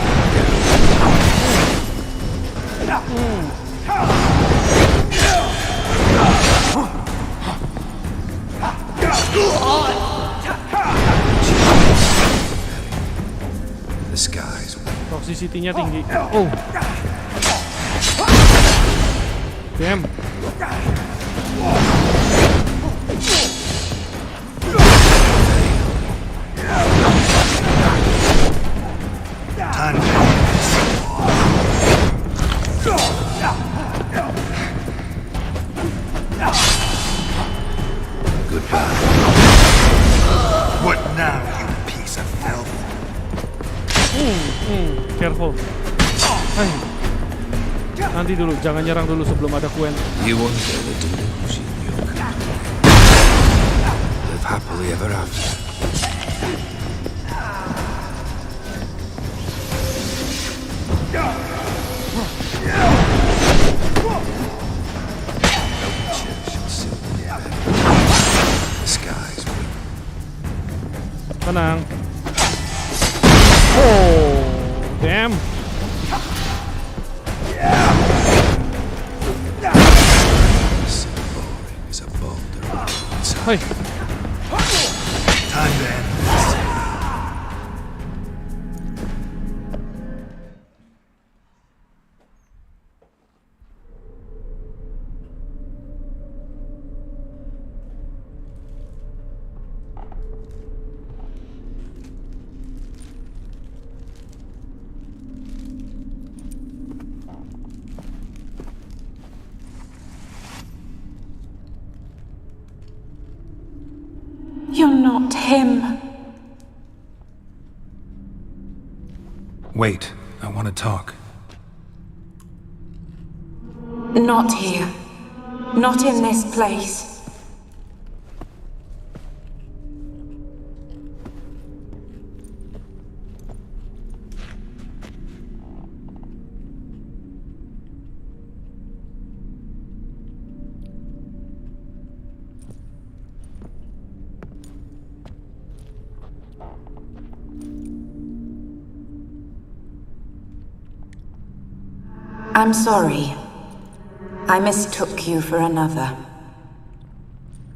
The skies. Toxicity-nya tinggi. Oh. Damn. Time. Goodbye. What now, you piece of filth? Careful. Hai. Nanti dulu, jangan nyerang dulu sebelum ada Quen. You won't get the delusion you could live happily ever after. Tenang. Oh, damn. Hey. Time to end this. You're not him. Wait, I want to talk. Not here. Not in this place. I'm sorry. I mistook you for another.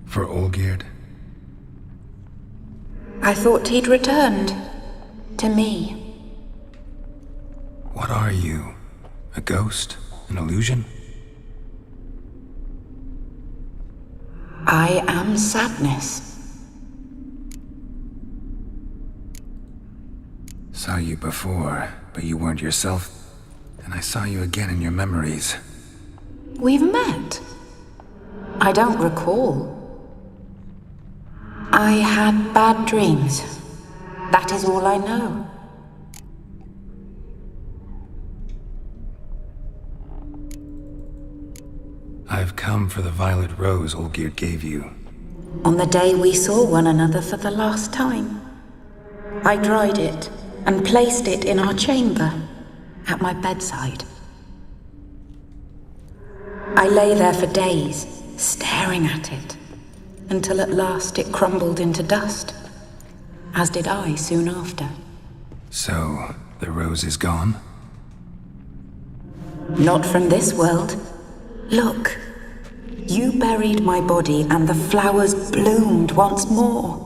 For Olgierd? I thought he'd returned. To me. What are you? A ghost? An illusion? I am sadness. Saw you before, but you weren't yourself. And I saw you again in your memories. We've met? I don't recall. I had bad dreams. That is all I know. I've come for the violet rose Olgierd gave you. On the day we saw one another for the last time, I dried it and placed it in our chamber. At my bedside. I lay there for days, staring at it, until at last it crumbled into dust, as did I soon after. So, the rose is gone? Not from this world. Look, you buried my body and the flowers bloomed once more.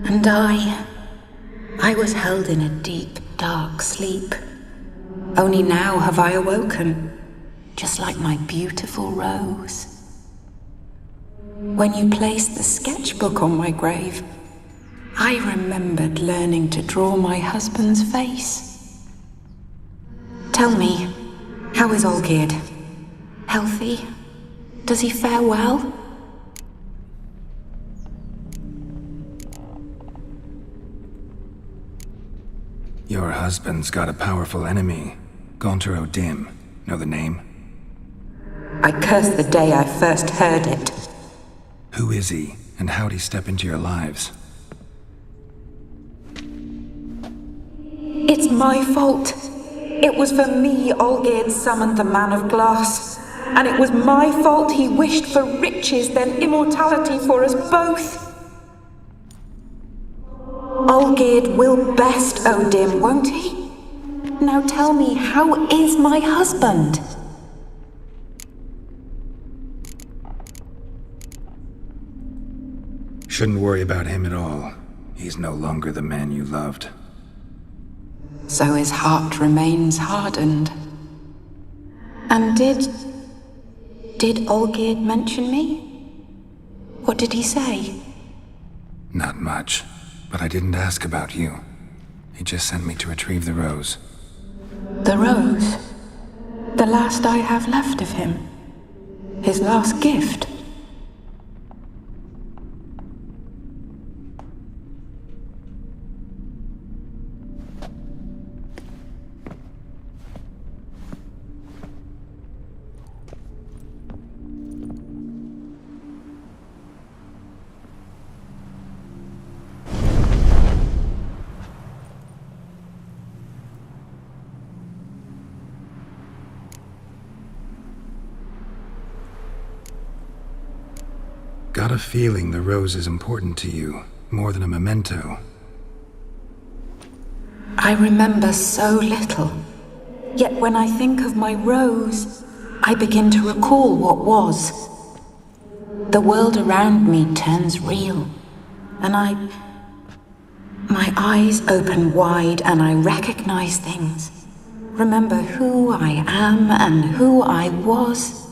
And I I was held in a deep, dark sleep. Only now have I awoken, just like my beautiful rose. When you placed the sketchbook on my grave, I remembered learning to draw my husband's face. Tell me, how is Olgierd? Healthy? Does he fare well? Your husband's got a powerful enemy. Gaunter O'Dim. Know the name? I curse the day I first heard it. Who is he, and how'd he step into your lives? It's my fault. It was for me Olgierd summoned the Man of Glass. And it was my fault he wished for riches, then immortality for us both. Olgierd will best O'Dim, won't he? Now tell me, how is my husband? Shouldn't worry about him at all. He's no longer the man you loved. So his heart remains hardened. And did Olgierd mention me? What did he say? Not much, but I didn't ask about you. He just sent me to retrieve the rose. The rose? The last I have left of him? His last gift? Got a feeling the rose is important to you, more than a memento. I remember so little. Yet when I think of my rose, I begin to recall what was. The world around me turns real, and my eyes open wide and I recognize things. Remember who I am and who I was.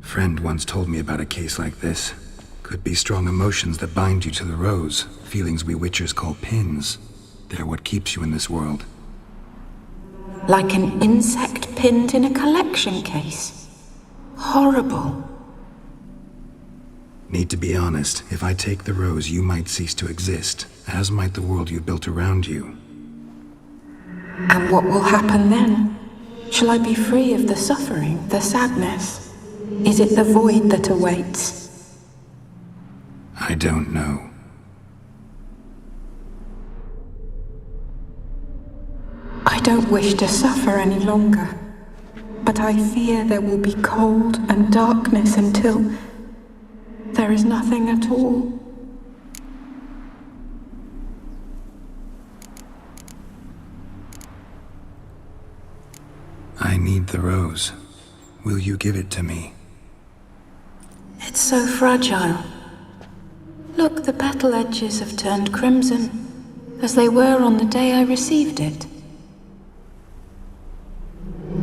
Friend once told me about a case like this. Could be strong emotions that bind you to the rose, feelings we witchers call pins. They're what keeps you in this world. Like an insect pinned in a collection case. Horrible. Need to be honest, if I take the rose, you might cease to exist, as might the world you built around you. And what will happen then? Shall I be free of the suffering, the sadness? Is it the void that awaits? I don't know. I don't wish to suffer any longer, but I fear there will be cold and darkness until there is nothing at all. I need the rose. Will you give it to me? It's so fragile. Look, the petal edges have turned crimson, as they were on the day I received it.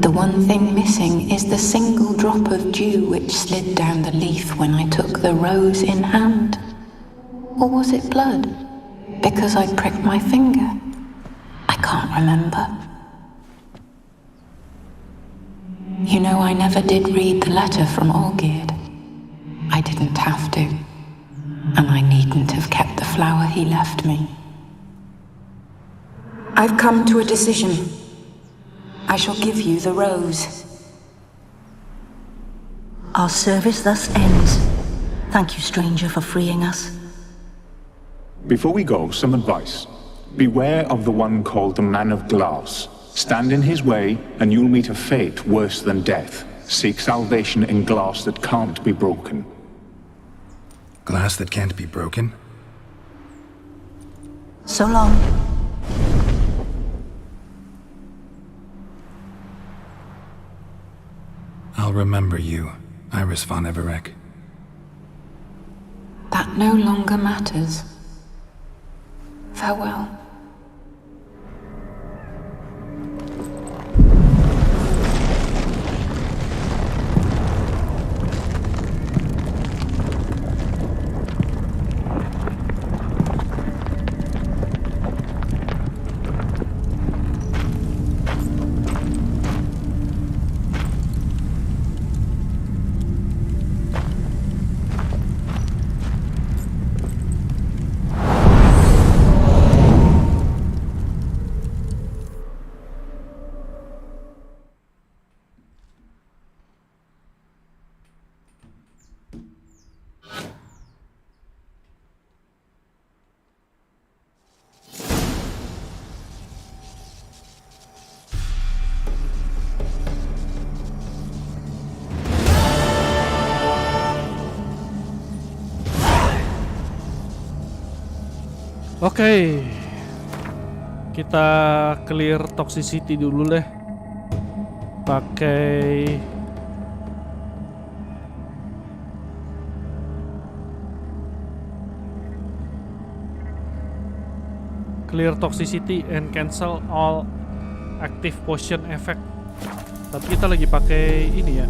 The one thing missing is the single drop of dew which slid down the leaf when I took the rose in hand. Or was it blood? Because I pricked my finger? I can't remember. You know, I never did read the letter from Olgierd. I didn't have to. And I needn't have kept the flower he left me. I've come to a decision. I shall give you the rose. Our service thus ends. Thank you, stranger, for freeing us. Before we go, some advice. Beware of the one called the Man of Glass. Stand in his way, and you'll meet a fate worse than death. Seek salvation in glass that can't be broken. Glass that can't be broken? So long. I'll remember you, Iris von Everec. That no longer matters. Farewell. Oke, kita clear toxicity dulu deh. Pakai clear toxicity and cancel all active potion effect. Tapi kita lagi pakai ini ya,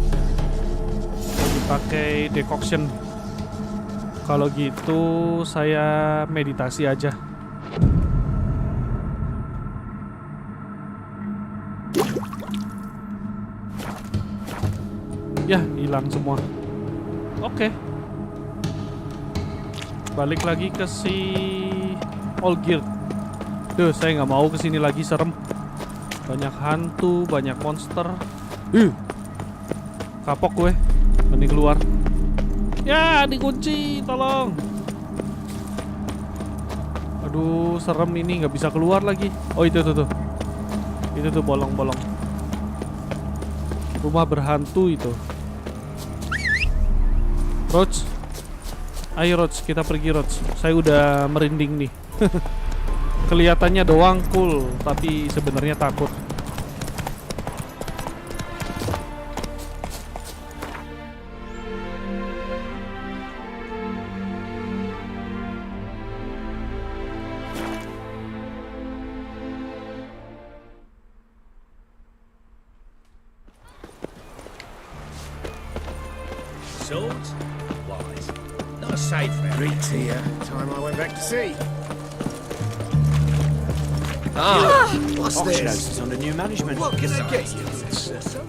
lagi pakai decoction. Kalau gitu saya meditasi aja. Ya, hilang semua. Oke. Balik lagi ke si Old Guild. Duh, saya nggak mau kesini lagi, serem. Banyak hantu, banyak monster. Kapok gue. Mending keluar. Ya, dikunci, tolong. Aduh, serem ini, nggak bisa keluar lagi. Oh, itu tuh. Itu tuh bolong-bolong. Rumah berhantu itu. Roach. Ayo Roach, kita pergi Roach. Saya udah merinding nih. Kelihatannya doang cool, tapi sebenarnya takut. Swords? Wise. Not safe round Reeds here. Time I went back to sea. What's this? under new management. What can I get you?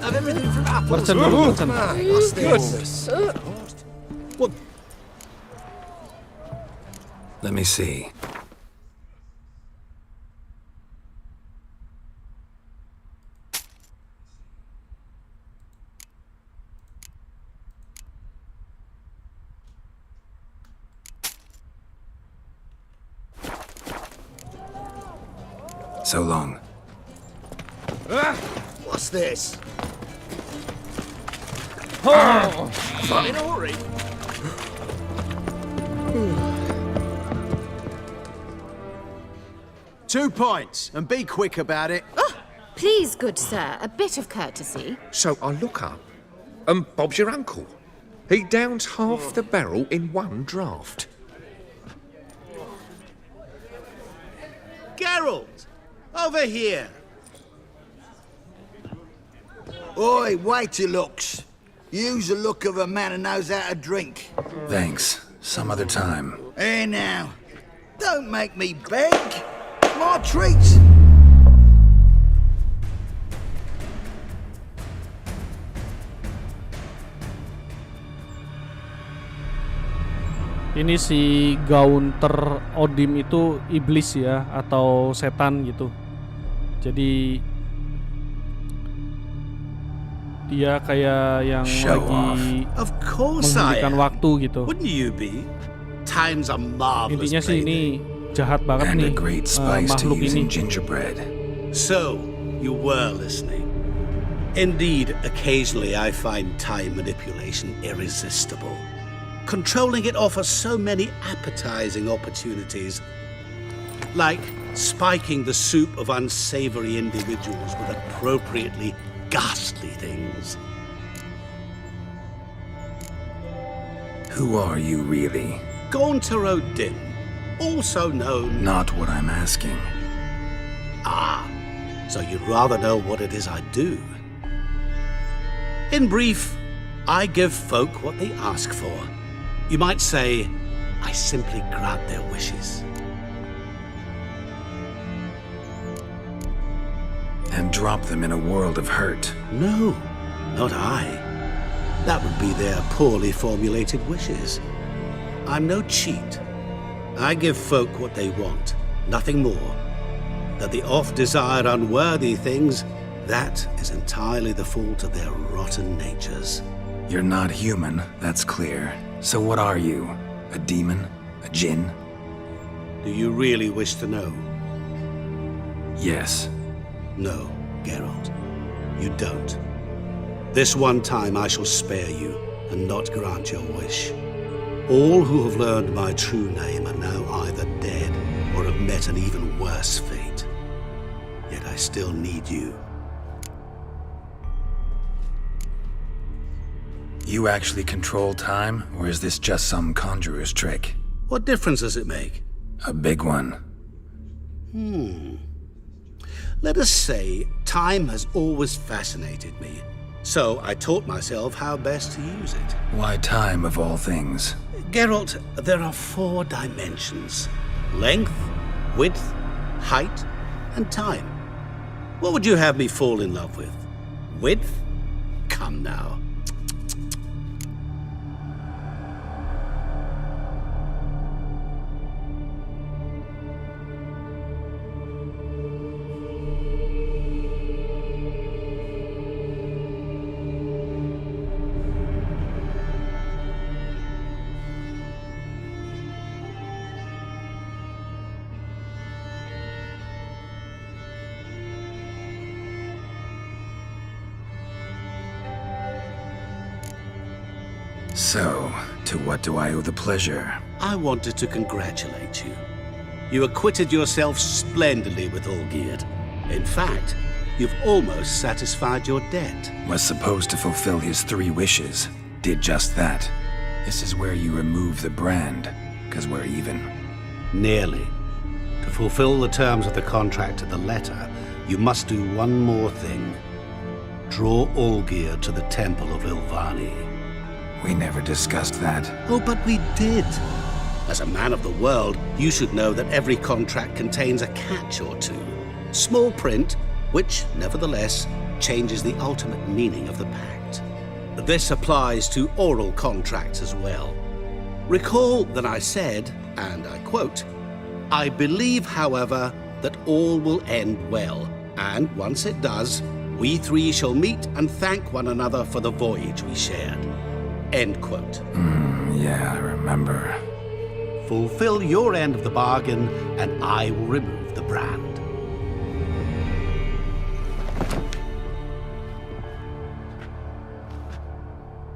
Have everything from Apple. Merchant dulu, merchant. What's this? Let me see. So long. What's this? Oh, in a hurry. 2 points, and be quick about it. Oh, please, good sir, a bit of courtesy. So I look up, and Bob's your uncle. He downs half the barrel in one draught. Geralt! Over here! Oi, waiter looks. Use the look of a man who knows how to drink. Thanks. Some other time. Here now. Don't make me beg. My treat. Ini si Gaunter Odim itu iblis ya, atau setan gitu. Jadi dia kayak yang lagi menghentikan waktu gitu. Wouldn't you be? Times are marvelous. Intinya sih ini jahat banget nih makhluk ini. So, you were listening. Indeed, occasionally I find time manipulation irresistible. Controlling it offers so many appetizing opportunities, like spiking the soup of unsavory individuals with appropriately ghastly things. Who are you really? Gaunter Odin, also known... Not what I'm asking. Ah, so you'd rather know what it is I do. In brief, I give folk what they ask for. You might say, I simply grant their wishes. And drop them in a world of hurt. No, not I. That would be their poorly formulated wishes. I'm no cheat. I give folk what they want, nothing more. That the oft desire unworthy things, that is entirely the fault of their rotten natures. You're not human, that's clear. So what are you? A demon? A djinn? Do you really wish to know? Yes. No, Geralt. You don't. This one time I shall spare you, and not grant your wish. All who have learned my true name are now either dead, or have met an even worse fate. Yet I still need you. You actually control time, or is this just some conjurer's trick? What difference does it make? A big one. Let us say time has always fascinated me, so I taught myself how best to use it. Why time, of all things? Geralt, there are 4 dimensions. Length, width, height, and time. What would you have me fall in love with? Width? Come now. So, to what do I owe the pleasure? I wanted to congratulate you. You acquitted yourself splendidly with Olgierd. In fact, you've almost satisfied your debt. Was supposed to fulfill his 3 wishes. Did just that. This is where you remove the brand, 'cause we're even. Nearly. To fulfill the terms of the contract to the letter, you must do one more thing. Draw Olgierd to the Temple of Ilvani. We never discussed that. Oh, but we did. As a man of the world, you should know that every contract contains a catch or two. Small print, which, nevertheless, changes the ultimate meaning of the pact. This applies to oral contracts as well. Recall that I said, and I quote, "I believe, however, that all will end well, and once it does, we 3 shall meet and thank one another for the voyage we shared." End quote. Yeah, I remember. Fulfill your end of the bargain, and I will remove the brand.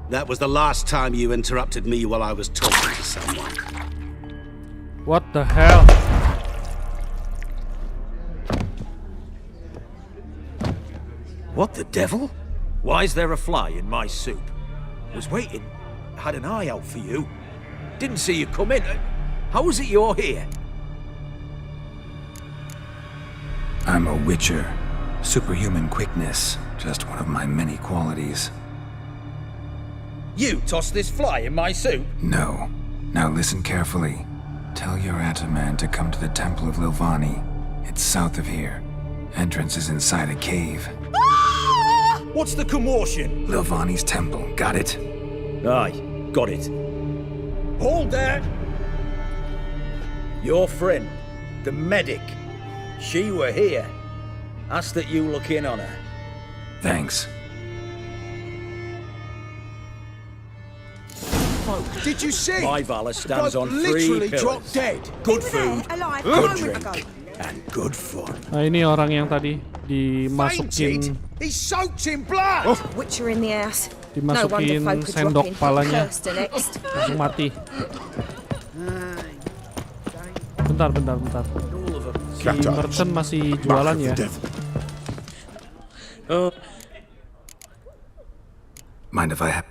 That was the last time you interrupted me while I was talking to someone. What the hell? What the devil? Why is there a fly in my soup? Was waiting, had an eye out for you. Didn't see you come in. How is it you're here? I'm a witcher. Superhuman quickness. Just one of my many qualities. You tossed this fly in my soup? No. Now listen carefully. Tell your Ataman to come to the Temple of Ilvani. It's south of here. Entrance is inside a cave. What's the commotion? Ilvani's temple, got it? Aye, got it. Hold there! Your friend, the medic, she were here. Ask that you look in on her. Thanks. Did you see? My Valor stands The on bloke 3 literally pillars. dropped dead. Good food, alive, good drink, and good fun. Nah, ini orang yang tadi dimasukin Fainted. He's soaked in blood. Witcher in the ass. No wonder dimasukin folk are sendok dropping. palanya, Cursed and next. langsung mati. Bentar. Si merchant masih jualan ya? Mind if I have...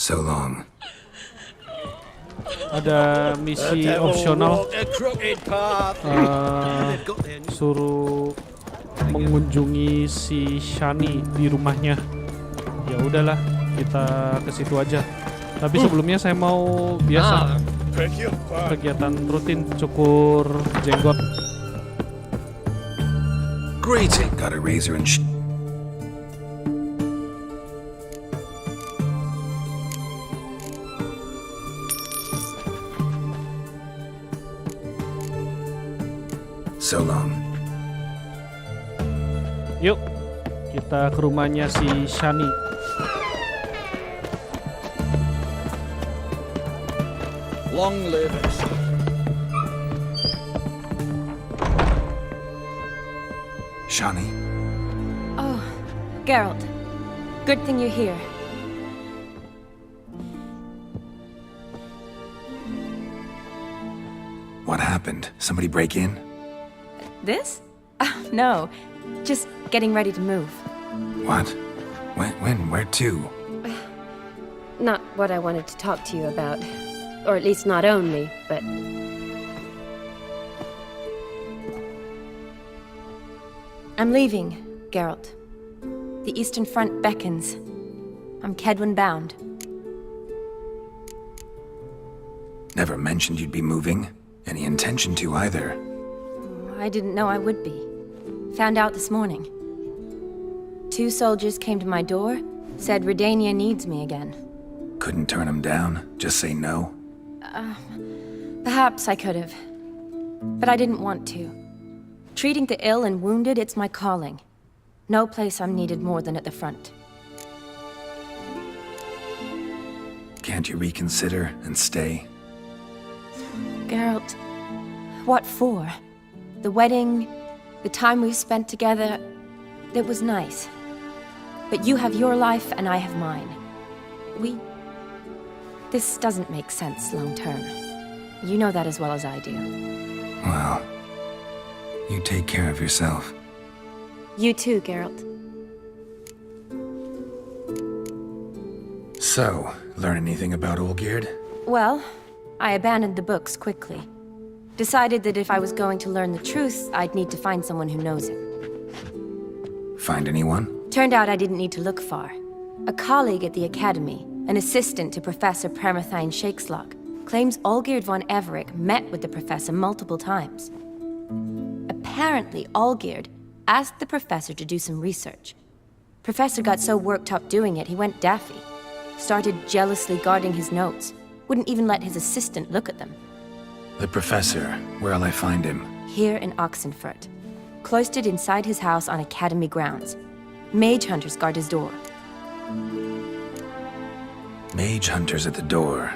So long. Ada misi opsional, suruh mengunjungi si Shani di rumahnya. Ya udahlah, kita ke situ aja. Tapi sebelumnya saya mau biasa kegiatan rutin cukur jenggot. Greeting. Got a razor and So long. Yuk, kita ke rumahnya si Shani. Long live us. Shani? Oh, Geralt. Good thing you're here. What happened? Somebody break in? This? No. Just getting ready to move. What? When? Where to? Not what I wanted to talk to you about. Or at least not only, but... I'm leaving, Geralt. The Eastern Front beckons. I'm Kedwin bound. Never mentioned you'd be moving. Any intention to either. I didn't know I would be. Found out this morning. 2 soldiers came to my door, said Redania needs me again. Couldn't turn him down? Just say no? Perhaps I could have. But I didn't want to. Treating the ill and wounded, it's my calling. No place I'm needed more than at the front. Can't you reconsider and stay? Geralt, what for? The wedding, the time we've spent together, it was nice. But you have your life and I have mine. This doesn't make sense long term. You know that as well as I do. Well, you take care of yourself. You too, Geralt. So, learn anything about Olgierd? Well, I abandoned the books quickly. Decided that if I was going to learn the truth, I'd need to find someone who knows him. Find anyone? Turned out I didn't need to look far. A colleague at the Academy, an assistant to Professor Permathine Shakeslog, claims Olgierd von Everec met with the professor multiple times. Apparently, Olgierd asked the professor to do some research. Professor got so worked up doing it, he went daffy. Started jealously guarding his notes. Wouldn't even let his assistant look at them. The professor. Where'll I find him? Here in Oxenfurt. Cloistered inside his house on Academy grounds. Mage hunters guard his door. Mage hunters at the door.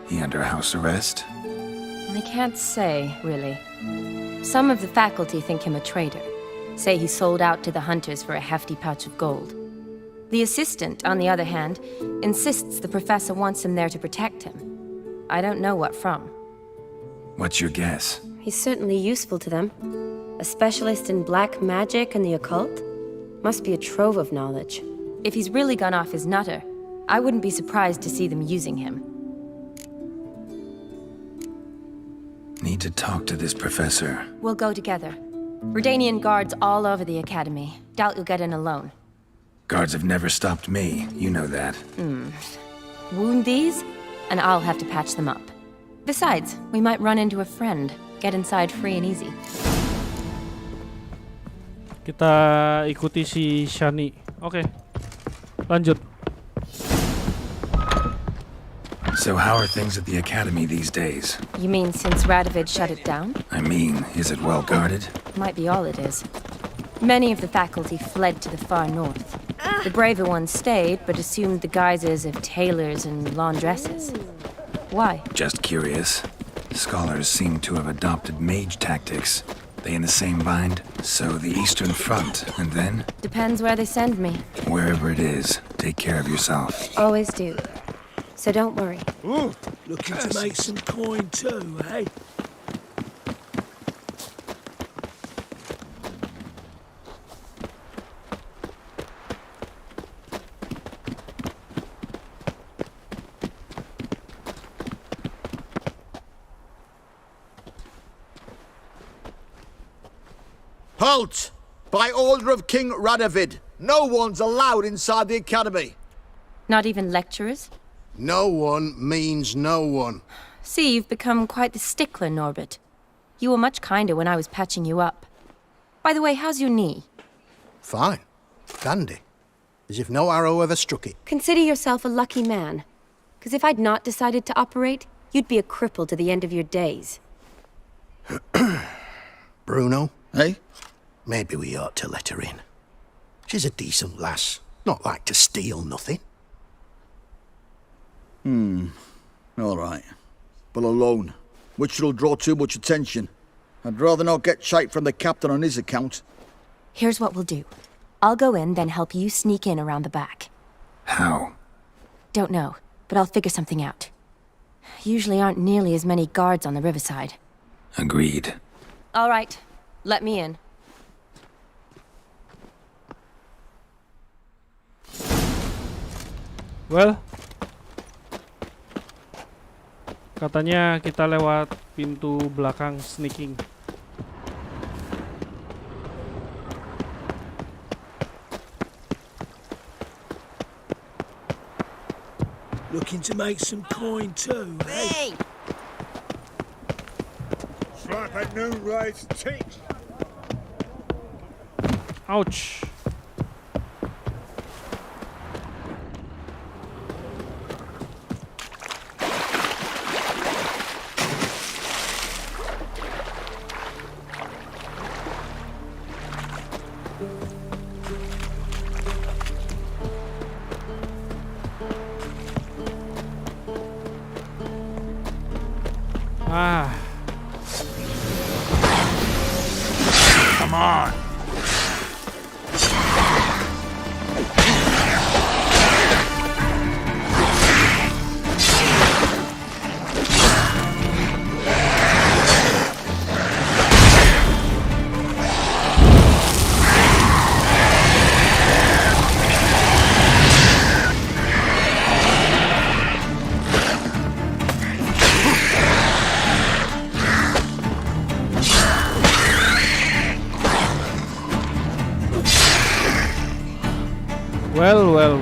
He under house arrest? I can't say, really. Some of the faculty think him a traitor. Say he sold out to the hunters for a hefty pouch of gold. The assistant, on the other hand, insists the professor wants him there to protect him. I don't know what from. What's your guess? He's certainly useful to them. A specialist in black magic and the occult? Must be a trove of knowledge. If he's really gone off his nutter, I wouldn't be surprised to see them using him. Need to talk to this professor. We'll go together. Redanian guards all over the Academy. Doubt you'll get in alone. Guards have never stopped me, you know that. Wound these, and I'll have to patch them up. Besides, we might run into a friend. Get inside free and easy. Kita ikuti si Shani. Oke, lanjut. So how are things at the Academy these days? You mean since Radovid shut it down? I mean, is it well guarded? Might be all it is. Many of the faculty fled to the far north. The braver ones stayed, but assumed the guises of tailors and laundresses. Why? Just curious. Scholars seem to have adopted mage tactics. They in the same bind? So the Eastern Front, and then? Depends where they send me. Wherever it is, take care of yourself. Always do. So don't worry. Ooh, looking to make some coin too, eh? Halt! By order of King Radovid, no one's allowed inside the academy. Not even lecturers? No one means no one. See, you've become quite the stickler, Norbert. You were much kinder when I was patching you up. By the way, how's your knee? Fine. Dandy. As if no arrow ever struck it. Consider yourself a lucky man. Because if I'd not decided to operate, you'd be a cripple to the end of your days. Bruno? Eh? Maybe we ought to let her in. She's a decent lass. Not like to steal nothing. All right. But alone, which will draw too much attention. I'd rather not get shite from the captain on his account. Here's what we'll do. I'll go in, then help you sneak in around the back. How? Don't know, but I'll figure something out. Usually aren't nearly as many guards on the riverside. Agreed. All right, let me in. Well, katanya kita lewat pintu belakang sneaking. Looking to make some coin too, eh? Slap a new raised teeth. Ouch. Ah. Come on. Well.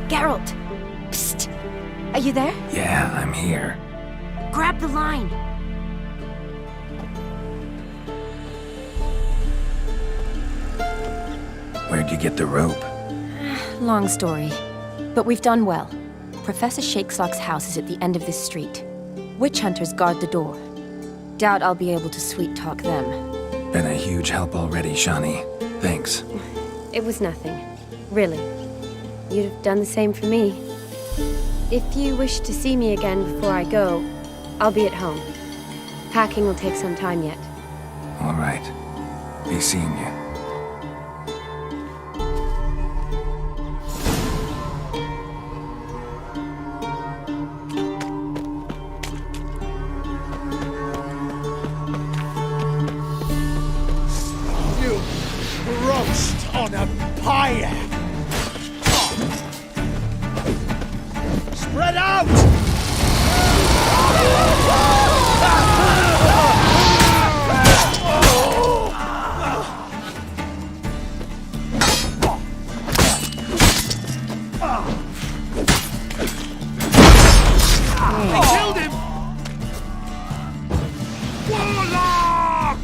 Geralt! Psst! Are you there? Yeah, I'm here. Grab the line! Where'd you get the rope? Long story. But we've done well. Professor Shakeslock's house is at the end of this street. Witch hunters guard the door. Doubt I'll be able to sweet-talk them. Been a huge help already, Shani. Thanks. It was nothing. Really. You'd have done the same for me. If you wish to see me again before I go, I'll be at home. Packing will take some time yet. All right. Be seeing you. Roast on a pyre. Spread out! He killed him! Warlock!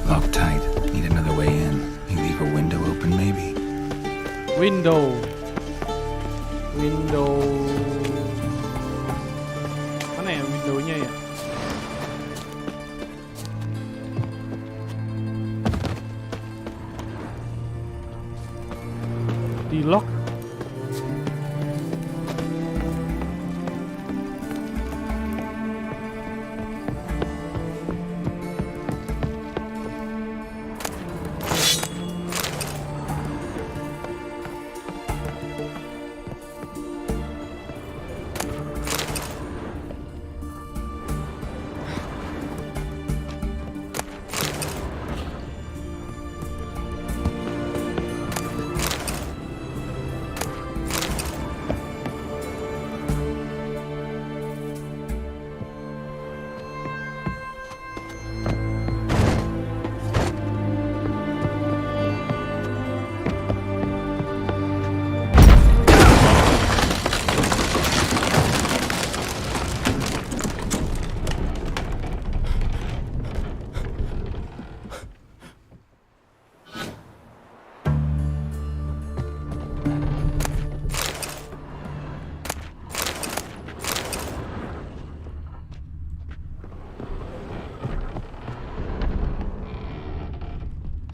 Lock tight. Need another way in. You leave a window open, maybe? Window. Mana ya windownya ya? Di lock.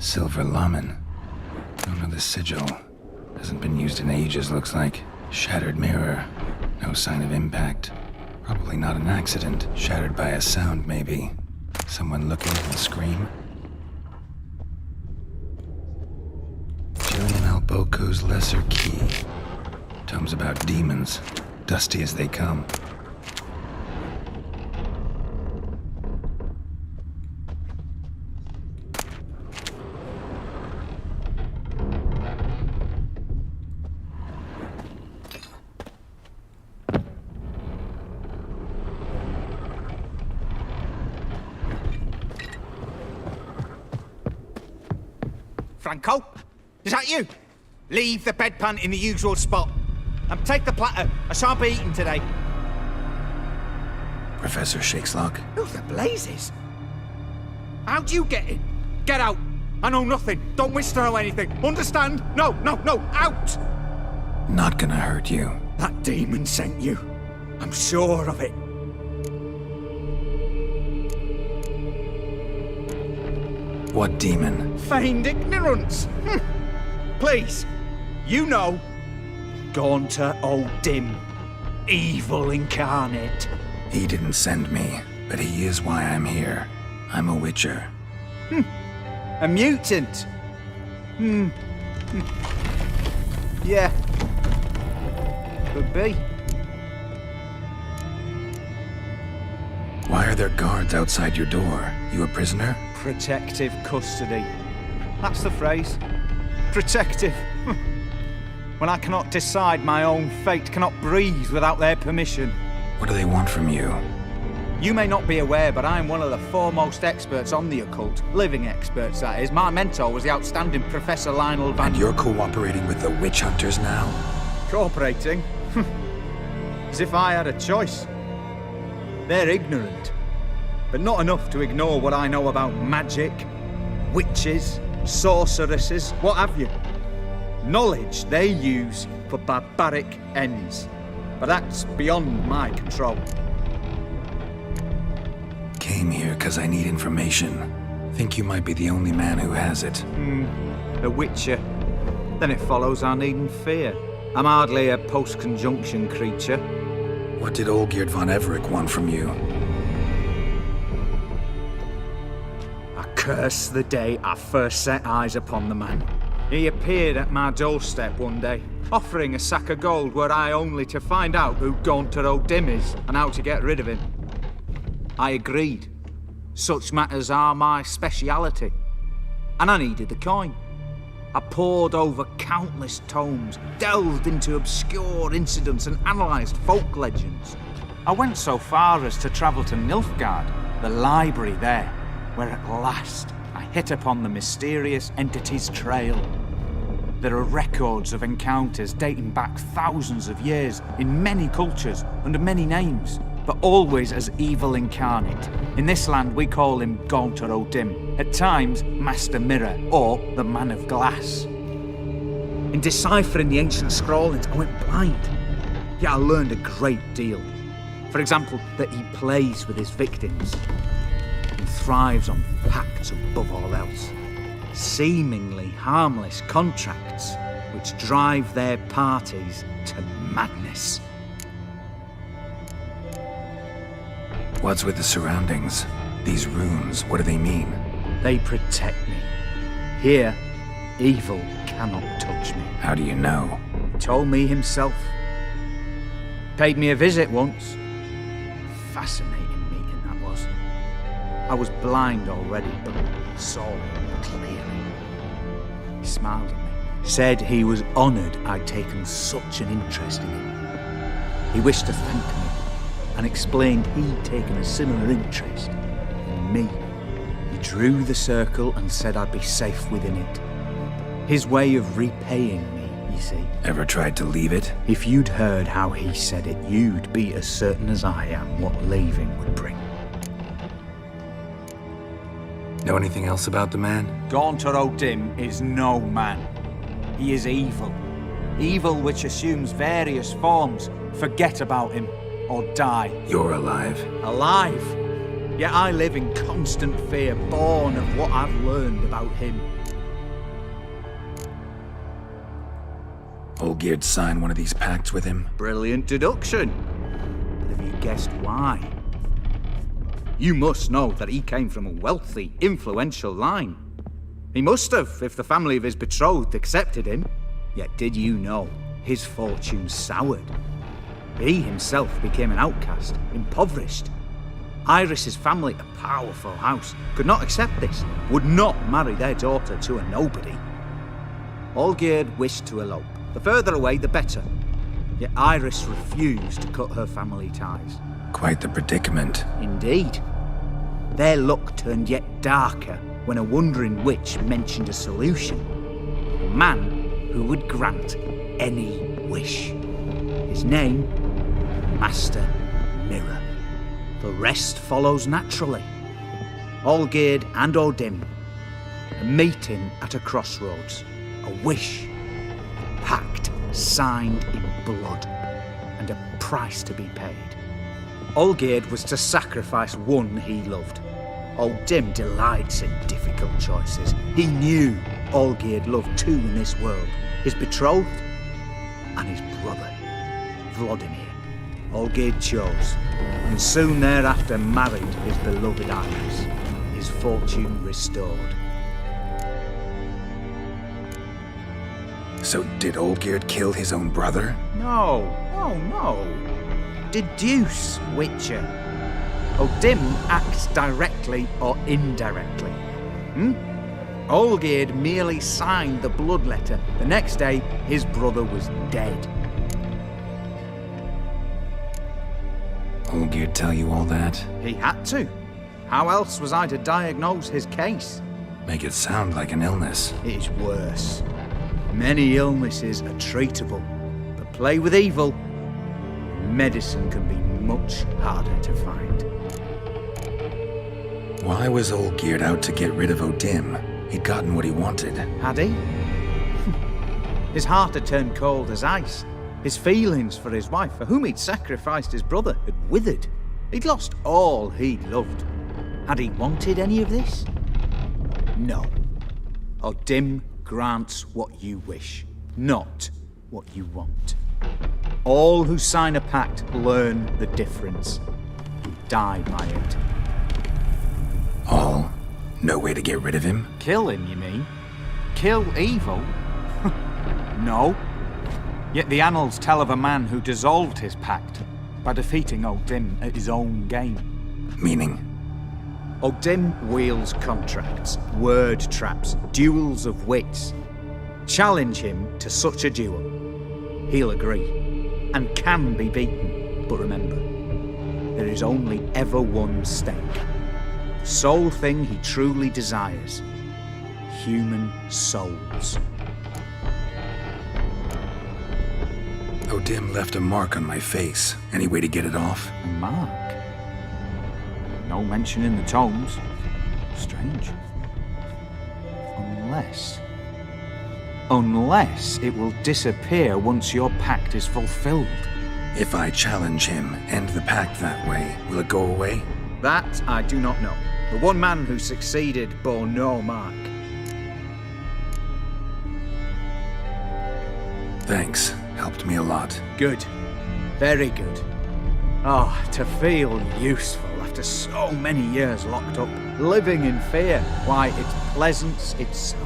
Silver Lamen. Don't know the sigil. Hasn't been used in ages, looks like. Shattered mirror. No sign of impact. Probably not an accident. Shattered by a sound, maybe. Someone looking and scream. Julian Alboco's Lesser Key. Tomes about demons. Dusty as they come. Franco? Is that you? Leave the bedpan in the usual spot. And take the platter. I shan't be eating today. Professor Shakeslock? Who the blazes? How'd you get in? Get out. I know nothing. Don't wish to know anything. Understand? No, out! Not gonna hurt you. That demon sent you. I'm sure of it. What demon? Feigned ignorance. Please, you know. Gaunter O'Dim. Evil incarnate. He didn't send me, but he is why I'm here. I'm a witcher. A mutant. Yeah. Could be. Why are there guards outside your door? You a prisoner? Protective custody. That's the phrase. Protective. When I cannot decide my own fate, cannot breathe without their permission. What do they want from you? You may not be aware, but I am one of the foremost experts on the occult. Living experts, that is. My mentor was the outstanding Professor Lionel Van... And you're cooperating with the witch hunters now? Cooperating? As if I had a choice. They're ignorant, but not enough to ignore what I know about magic, witches, sorceresses, what have you. Knowledge they use for barbaric ends. But that's beyond my control. Came here because I need information. Think you might be the only man who has it. A witcher. Then it follows I needn't fear. I'm hardly a post-conjunction creature. What did Olgierd von Everec want from you? I curse the day I first set eyes upon the man. He appeared at my doorstep one day, offering a sack of gold were I only to find out who Gaunter O'Dim is and how to get rid of him. I agreed. Such matters are my speciality. And I needed the coin. I pored over countless tomes, delved into obscure incidents and analysed folk legends. I went so far as to travel to Nilfgaard, the library there, where at last I hit upon the mysterious entity's trail. There are records of encounters dating back thousands of years in many cultures under many names, but always as evil incarnate. In this land we call him Gaunter O'Dim, at times Master Mirror or the Man of Glass. In deciphering the ancient scrawlings I went blind, yet I learned a great deal. For example, that he plays with his victims and thrives on pacts above all else. Seemingly harmless contracts which drive their parties to madness. What's with the surroundings? These runes, what do they mean? They protect me. Here, evil cannot touch me. How do you know? He told me himself. Paid me a visit once. Fascinating meeting that was. I was blind already, but saw him clearly. He smiled at me. Said he was honoured I'd taken such an interest in him. He wished to thank me and explained he'd taken a similar interest in me. He drew the circle and said I'd be safe within it. His way of repaying me, you see. Ever tried to leave it? If you'd heard how he said it, you'd be as certain as I am what leaving would bring. Know anything else about the man? Gaunter O'Dim is no man. He is evil. Evil which assumes various forms. Forget about him, or die. You're alive. Alive? Yet I live in constant fear, born of what I've learned about him. Olgierd sign one of these pacts with him? Brilliant deduction. But have you guessed why? You must know that he came from a wealthy, influential line. He must have, if the family of his betrothed accepted him. Yet did you know his fortune soured? He himself became an outcast, impoverished. Iris's family, a powerful house, could not accept this, would not marry their daughter to a nobody. Olgierd wished to elope. The further away, the better. Yet Iris refused to cut her family ties. Quite the predicament. Indeed. Their luck turned yet darker when a wandering witch mentioned a solution. A man who would grant any wish. His name, Master Mirror. The rest follows naturally. Olgierd and Odim, a meeting at a crossroads, a wish, a pact signed in blood, and a price to be paid. Olgierd was to sacrifice one he loved. Odim delights in difficult choices. He knew Olgierd loved two in this world, his betrothed and his brother, Vladimir. Olgierd chose, and soon thereafter married his beloved Iris, his fortune restored. So did Olgierd kill his own brother? No. Deduce, Witcher. Odim acts directly or indirectly. Olgierd merely signed the blood letter. The next day, his brother was dead. Olgierd tell you all that? He had to. How else was I to diagnose his case? Make it sound like an illness. It is worse. Many illnesses are treatable, but play with evil, medicine can be much harder to find. Why was Olgierd out to get rid of Odim? He'd gotten what he wanted. Had he? His heart had turned cold as ice. His feelings for his wife, for whom he'd sacrificed his brother, had withered. He'd lost all he'd loved. Had he wanted any of this? No. Odim grants what you wish, not what you want. All who sign a pact learn the difference. You die by it. All? No way to get rid of him? Kill him, you mean? Kill evil? No. Yet the annals tell of a man who dissolved his pact by defeating Odim at his own game. Meaning? Odim wields contracts, word traps, duels of wits. Challenge him to such a duel. He'll agree, and can be beaten. But remember, there is only ever one stake. The sole thing he truly desires. Human souls. Odim left a mark on my face. Any way to get it off? A mark? No mention in the tomes. Strange. Unless it will disappear once your pact is fulfilled. If I challenge him, end the pact that way, will it go away? That I do not know. The one man who succeeded bore no mark. Thanks. Helped me a lot. Good. Very good. Oh, to feel useful after so many years locked up, living in fear. Why, it's pleasance itself.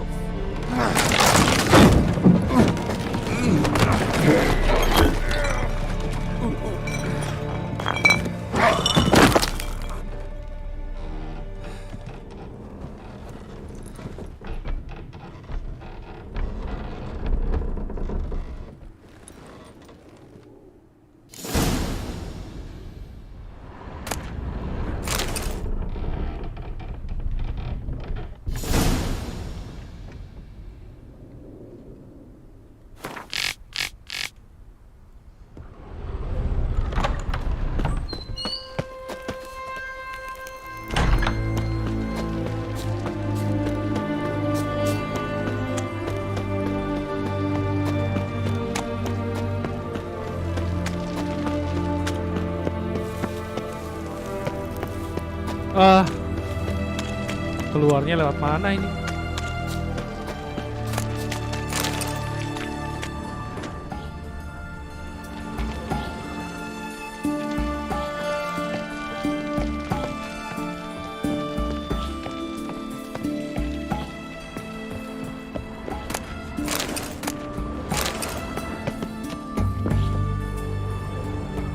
Keluarnya lewat mana ini?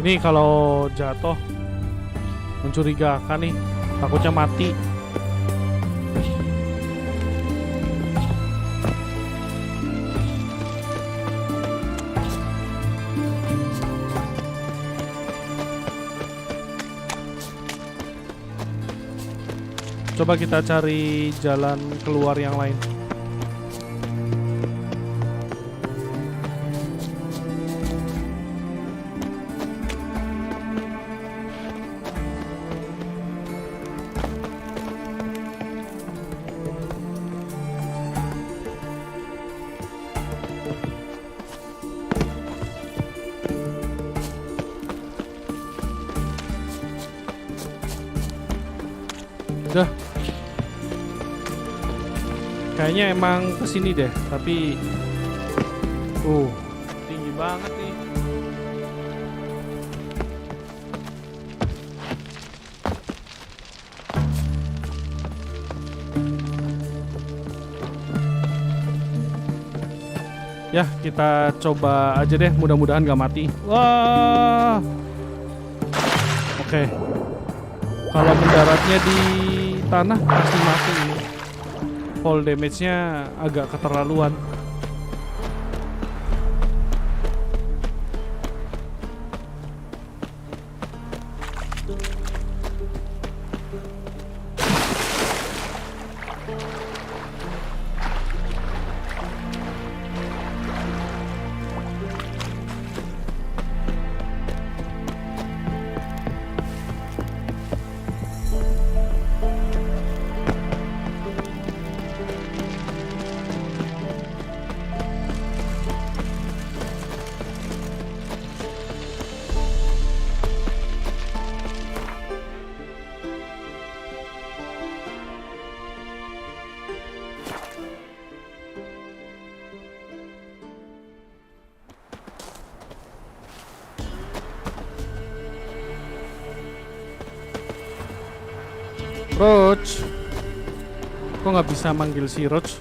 Ini kalau jatuh mencurigakan nih, takutnya mati. Coba kita cari jalan keluar yang lain. Udah. Kayaknya emang kesini deh, tapi tinggi banget nih. Ya, kita coba aja deh, mudah-mudahan gak mati. Wah. Oke. Kalau mendaratnya di tanah pasti mati ini. Fall damage-nya agak keterlaluan. Roach, kok nggak bisa manggil si Roach?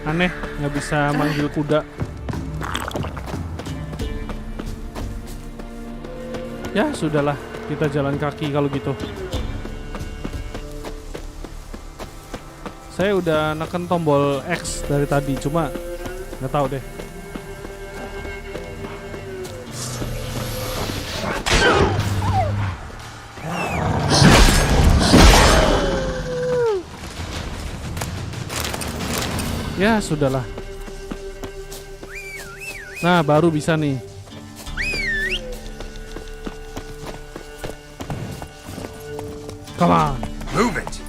Aneh, nggak bisa manggil kuda. Ya sudahlah, kita jalan kaki kalau gitu. Saya udah neken tombol X dari tadi, cuma nggak tahu deh. Ya sudahlah. Nah baru bisa nih. Come on, move it.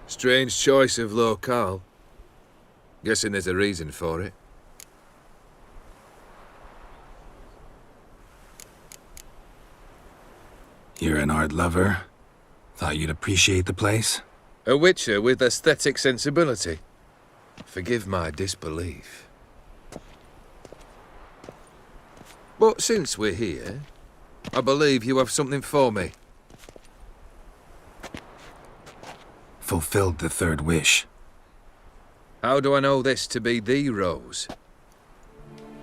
Strange choice of locale. Guessing there's a reason for it. You're an art lover. Thought you'd appreciate the place. A witcher with aesthetic sensibility. Forgive my disbelief. But since we're here, I believe you have something for me. Fulfilled the third wish. How do I know this to be the rose?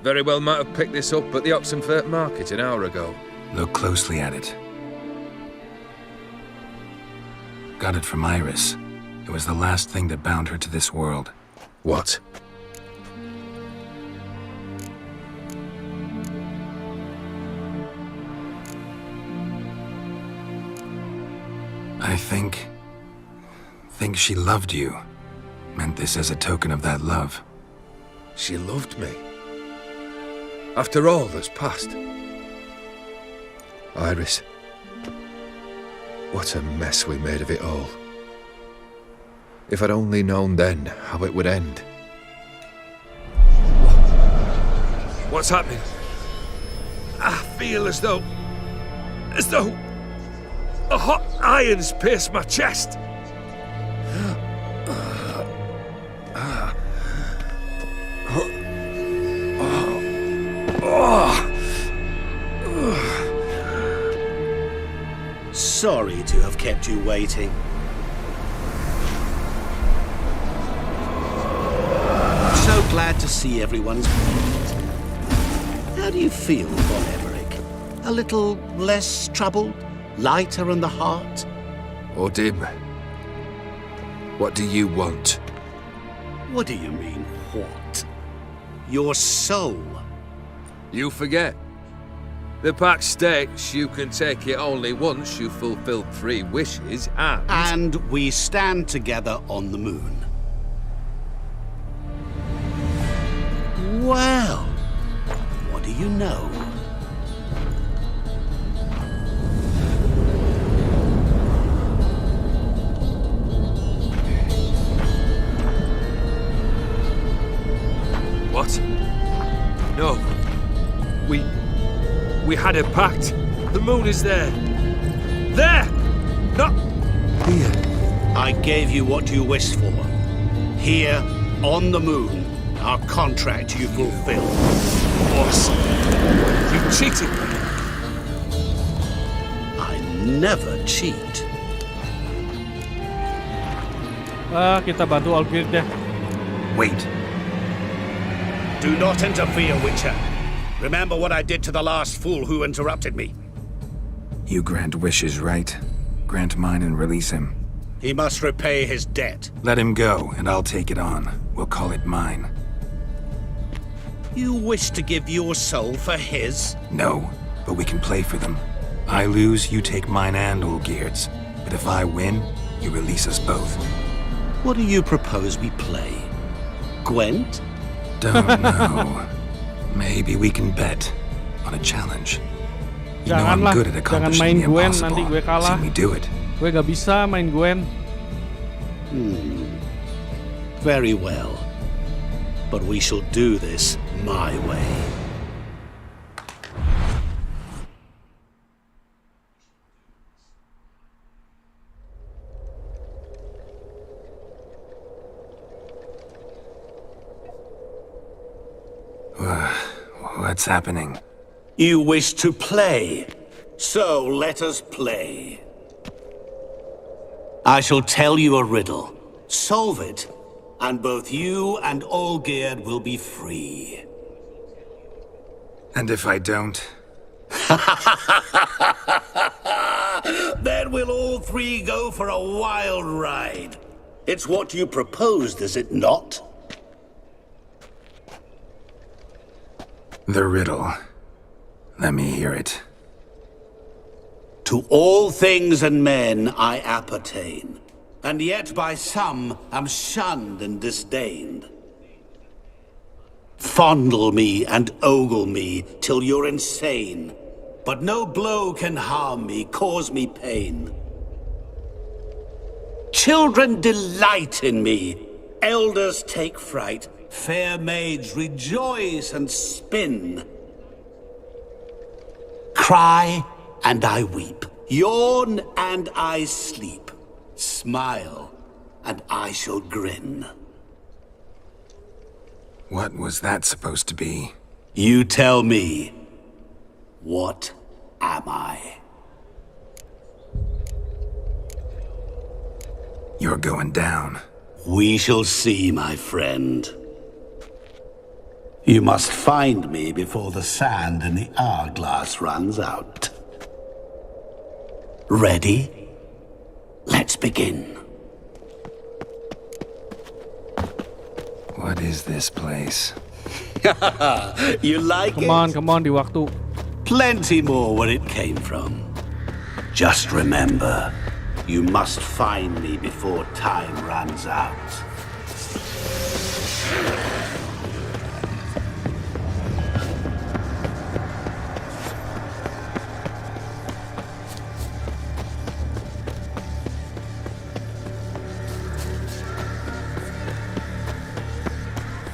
Very well might have picked this up at the Oxenfurt market an hour ago. Look closely at it. Got it from Iris. It was the last thing that bound her to this world. What? I think she loved you. Meant this as a token of that love. She loved me. After all that's passed. Iris. What a mess we made of it all. If I'd only known then how it would end. What's happening? I feel as though a hot iron's pierced my chest. Sorry to have kept you waiting. So glad to see everyone's pleased. How do you feel, Von Everett? A little less troubled? Lighter in the heart? Odim, what do you want? What do you mean, what? Your soul. You forget. The pact states you can take it only once you've fulfilled 3 wishes and... And we stand together on the moon. Well, what do you know? What? No. We had a pact. The moon is there. There! Not here. I gave you what you wished for. Here, on the moon, our contract you fulfilled. Awesome. You cheated me. I never cheat. Kita bantu Olgierd deh. Wait. Do not interfere, Witcher. Remember what I did to the last fool who interrupted me. You grant wishes, right? Grant mine and release him. He must repay his debt. Let him go, and I'll take it on. We'll call it mine. You wish to give your soul for his? No, but we can play for them. I lose, you take mine and Olgierd's. But if I win, you release us both. What do you propose we play? Gwent? Don't know. Maybe we can bet on a challenge. You know I'm good at accomplishing main the Gwen, impossible. nanti gue kalah. See me do it. Gue gak bisa main Gwen. Very well. But we shall do this my way. What's happening? You wish to play, so let us play. I shall tell you a riddle. Solve it, and both you and Olgierd will be free. And if I don't? Then we'll all 3 go for a wild ride. It's what you proposed, is it not? The riddle. Let me hear it. To all things and men I appertain, and yet by some am shunned and disdained. Fondle me and ogle me till you're insane, but no blow can harm me, cause me pain. Children delight in me, elders take fright, fair maids rejoice and spin. Cry and I weep, yawn and I sleep, smile and I shall grin. What was that supposed to be? You tell me. What am I? You're going down. We shall see, my friend. You must find me before the sand in the hourglass runs out. Ready? Let's begin. What is this place? You like it? Come on, di waktu. Plenty more where it came from. Just remember, you must find me before time runs out.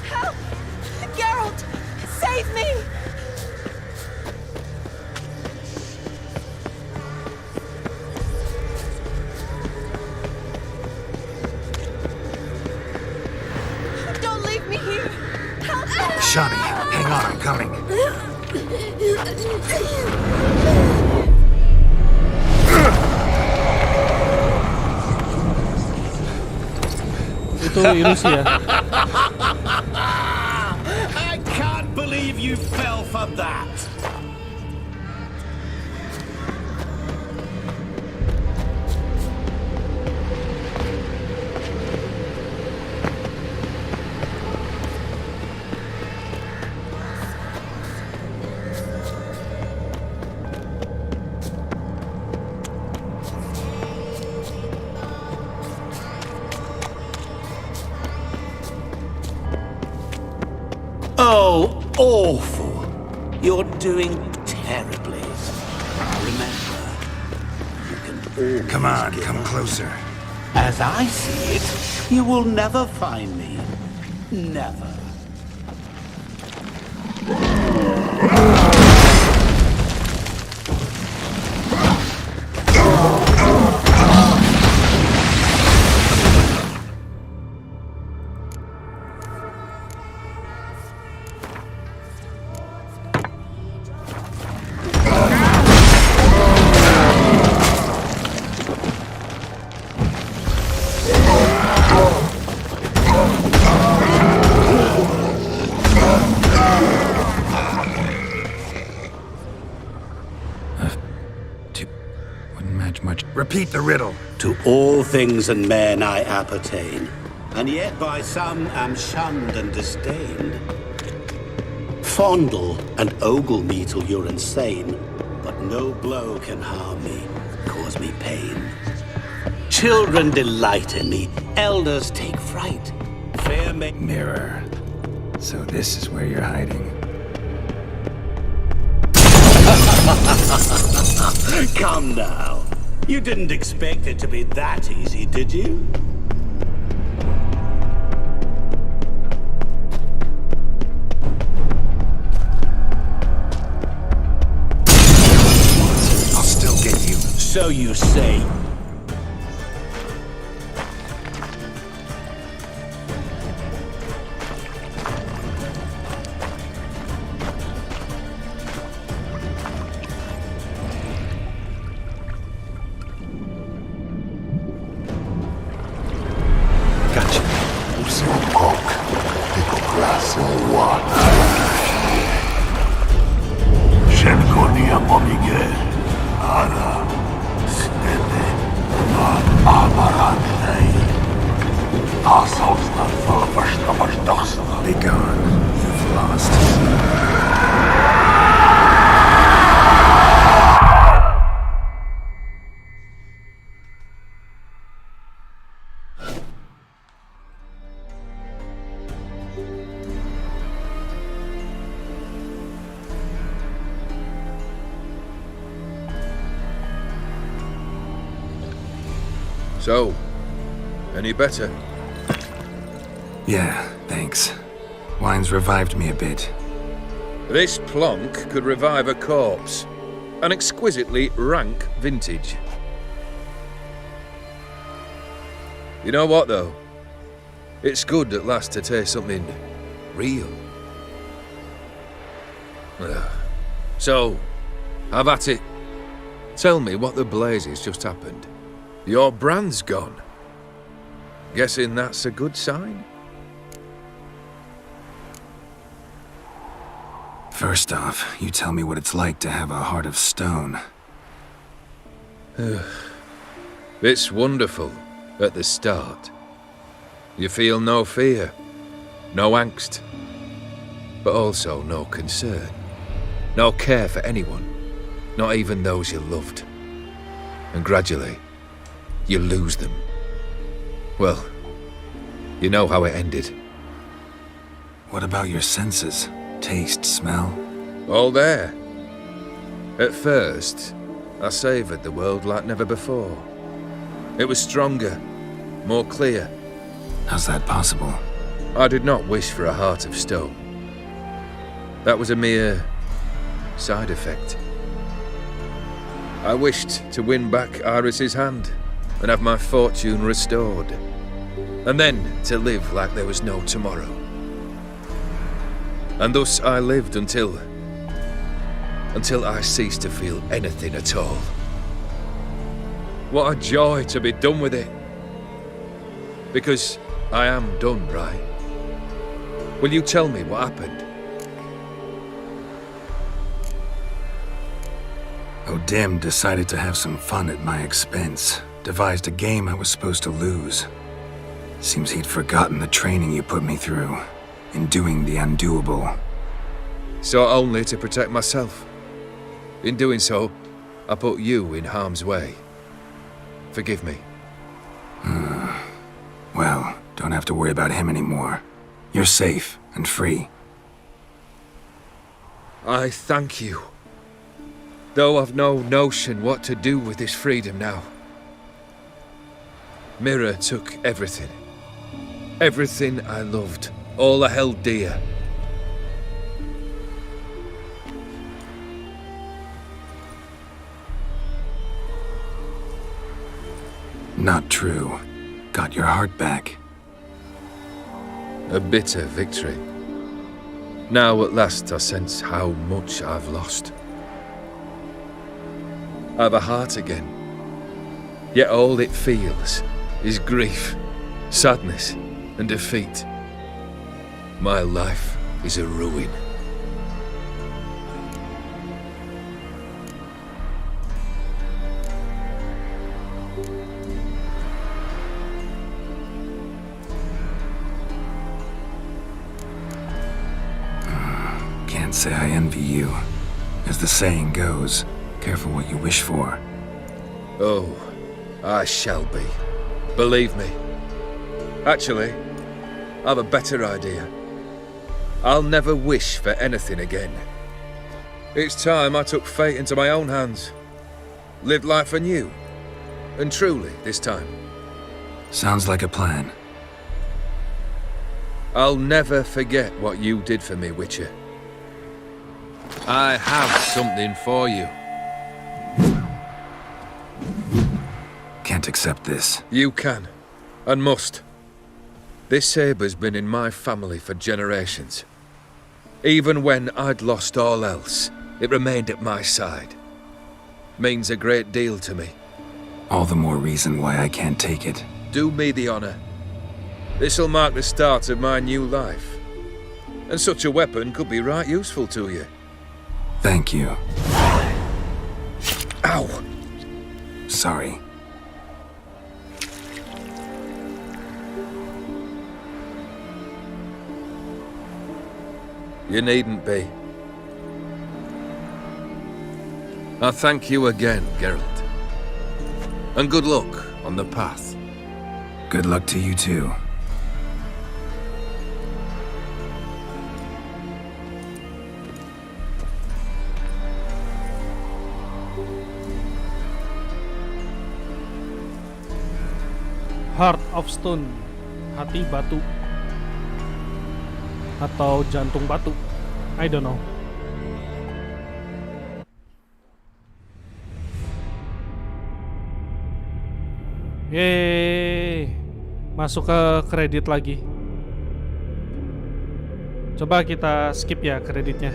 Help! Geralt! Save me! Don't leave me here! Help me! Shani, hang on, I'm coming. Itu ilusi ya. I can't believe you fell for that! Oh, awful. You're doing terribly. Remember, you can always Come on, give come up. closer. As I see it, you will never find me. Never. Wouldn't match much. Repeat the riddle. To all things and men I appertain, and yet by some am shunned and disdained. Fondle and ogle me till you're insane, but no blow can harm me, cause me pain. Children delight in me, elders take fright. Fair may... Mirror. So this is where you're hiding. Come now. You didn't expect it to be that easy, did you? I'll still get you. So you say. Be gone. You've lost. So, any better? Yeah, thanks. Wine's revived me a bit. This plonk could revive a corpse. An exquisitely rank vintage. You know what, though? It's good at last to taste something real. So, Have at it. Tell me what the blazes just happened. Your brand's gone. Guessing that's a good sign? First off, you tell me what it's like to have a heart of stone. It's wonderful at the start. You feel no fear, no angst, but also no concern, no care for anyone, not even those you loved. And gradually, you lose them. Well, you know how it ended. What about your senses? Taste, smell? All there. At first, I savoured the world like never before. It was stronger, more clear. How's that possible? I did not wish for a heart of stone. That was a mere side effect. I wished to win back Iris's hand and have my fortune restored, and then to live like there was no tomorrow. And thus I lived until I ceased to feel anything at all. What a joy to be done with it. Because I am done, right? Will you tell me what happened? O'Dim decided to have some fun at my expense. Devised a game I was supposed to lose. Seems he'd forgotten the training you put me through. In doing the undoable. So only to protect myself. In doing so, I put you in harm's way. Forgive me. Well, don't have to worry about him anymore. You're safe and free. I thank you. Though I've no notion what to do with this freedom now. Mira took everything. Everything I loved. All I held dear. Not true. Got your heart back. A bitter victory. Now at last I sense how much I've lost. I've a heart again. Yet all it feels is grief, sadness, and defeat. My life is a ruin. Can't say I envy you. As the saying goes, careful what you wish for. Oh, I shall be. Believe me. Actually, I've a better idea. I'll never wish for anything again. It's time I took fate into my own hands. Lived life anew. And truly, this time. Sounds like a plan. I'll never forget what you did for me, Witcher. I have something for you. Can't accept this. You can, and must. This sabre's been in my family for generations. Even when I'd lost all else, it remained at my side. Means a great deal to me. All the more reason why I can't take it. Do me the honor. This'll mark the start of my new life. And such a weapon could be right useful to you. Thank you. Ow! Sorry. You needn't be. I thank you again, Geralt. And good luck on the path. Good luck to you too. Heart of Stone, hati batu, atau jantung batu, I don't know. Yeay, masuk ke kredit lagi. Coba kita skip ya kreditnya.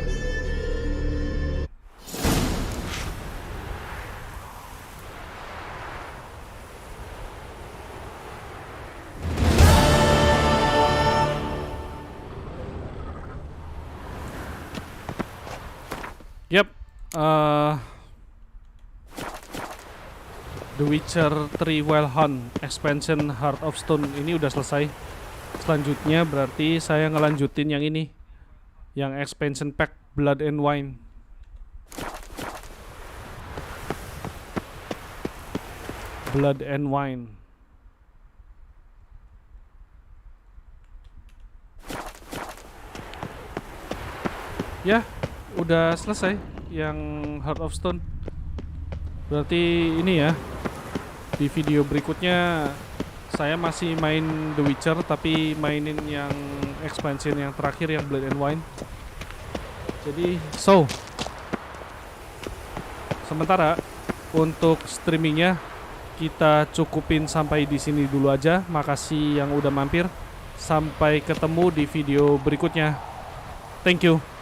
The Witcher 3 Wild Hunt Expansion Heart of Stone ini udah selesai. Selanjutnya berarti saya ngelanjutin yang ini, yang expansion pack Blood and Wine. Blood and Wine. Ya, udah selesai yang Heart of Stone. Berarti ini ya, di video berikutnya saya masih main The Witcher tapi mainin yang expansion yang terakhir yang Blood and Wine. Jadi sementara untuk streamingnya kita cukupin sampai di sini dulu aja. Makasih yang udah mampir. Sampai ketemu di video berikutnya. Thank you.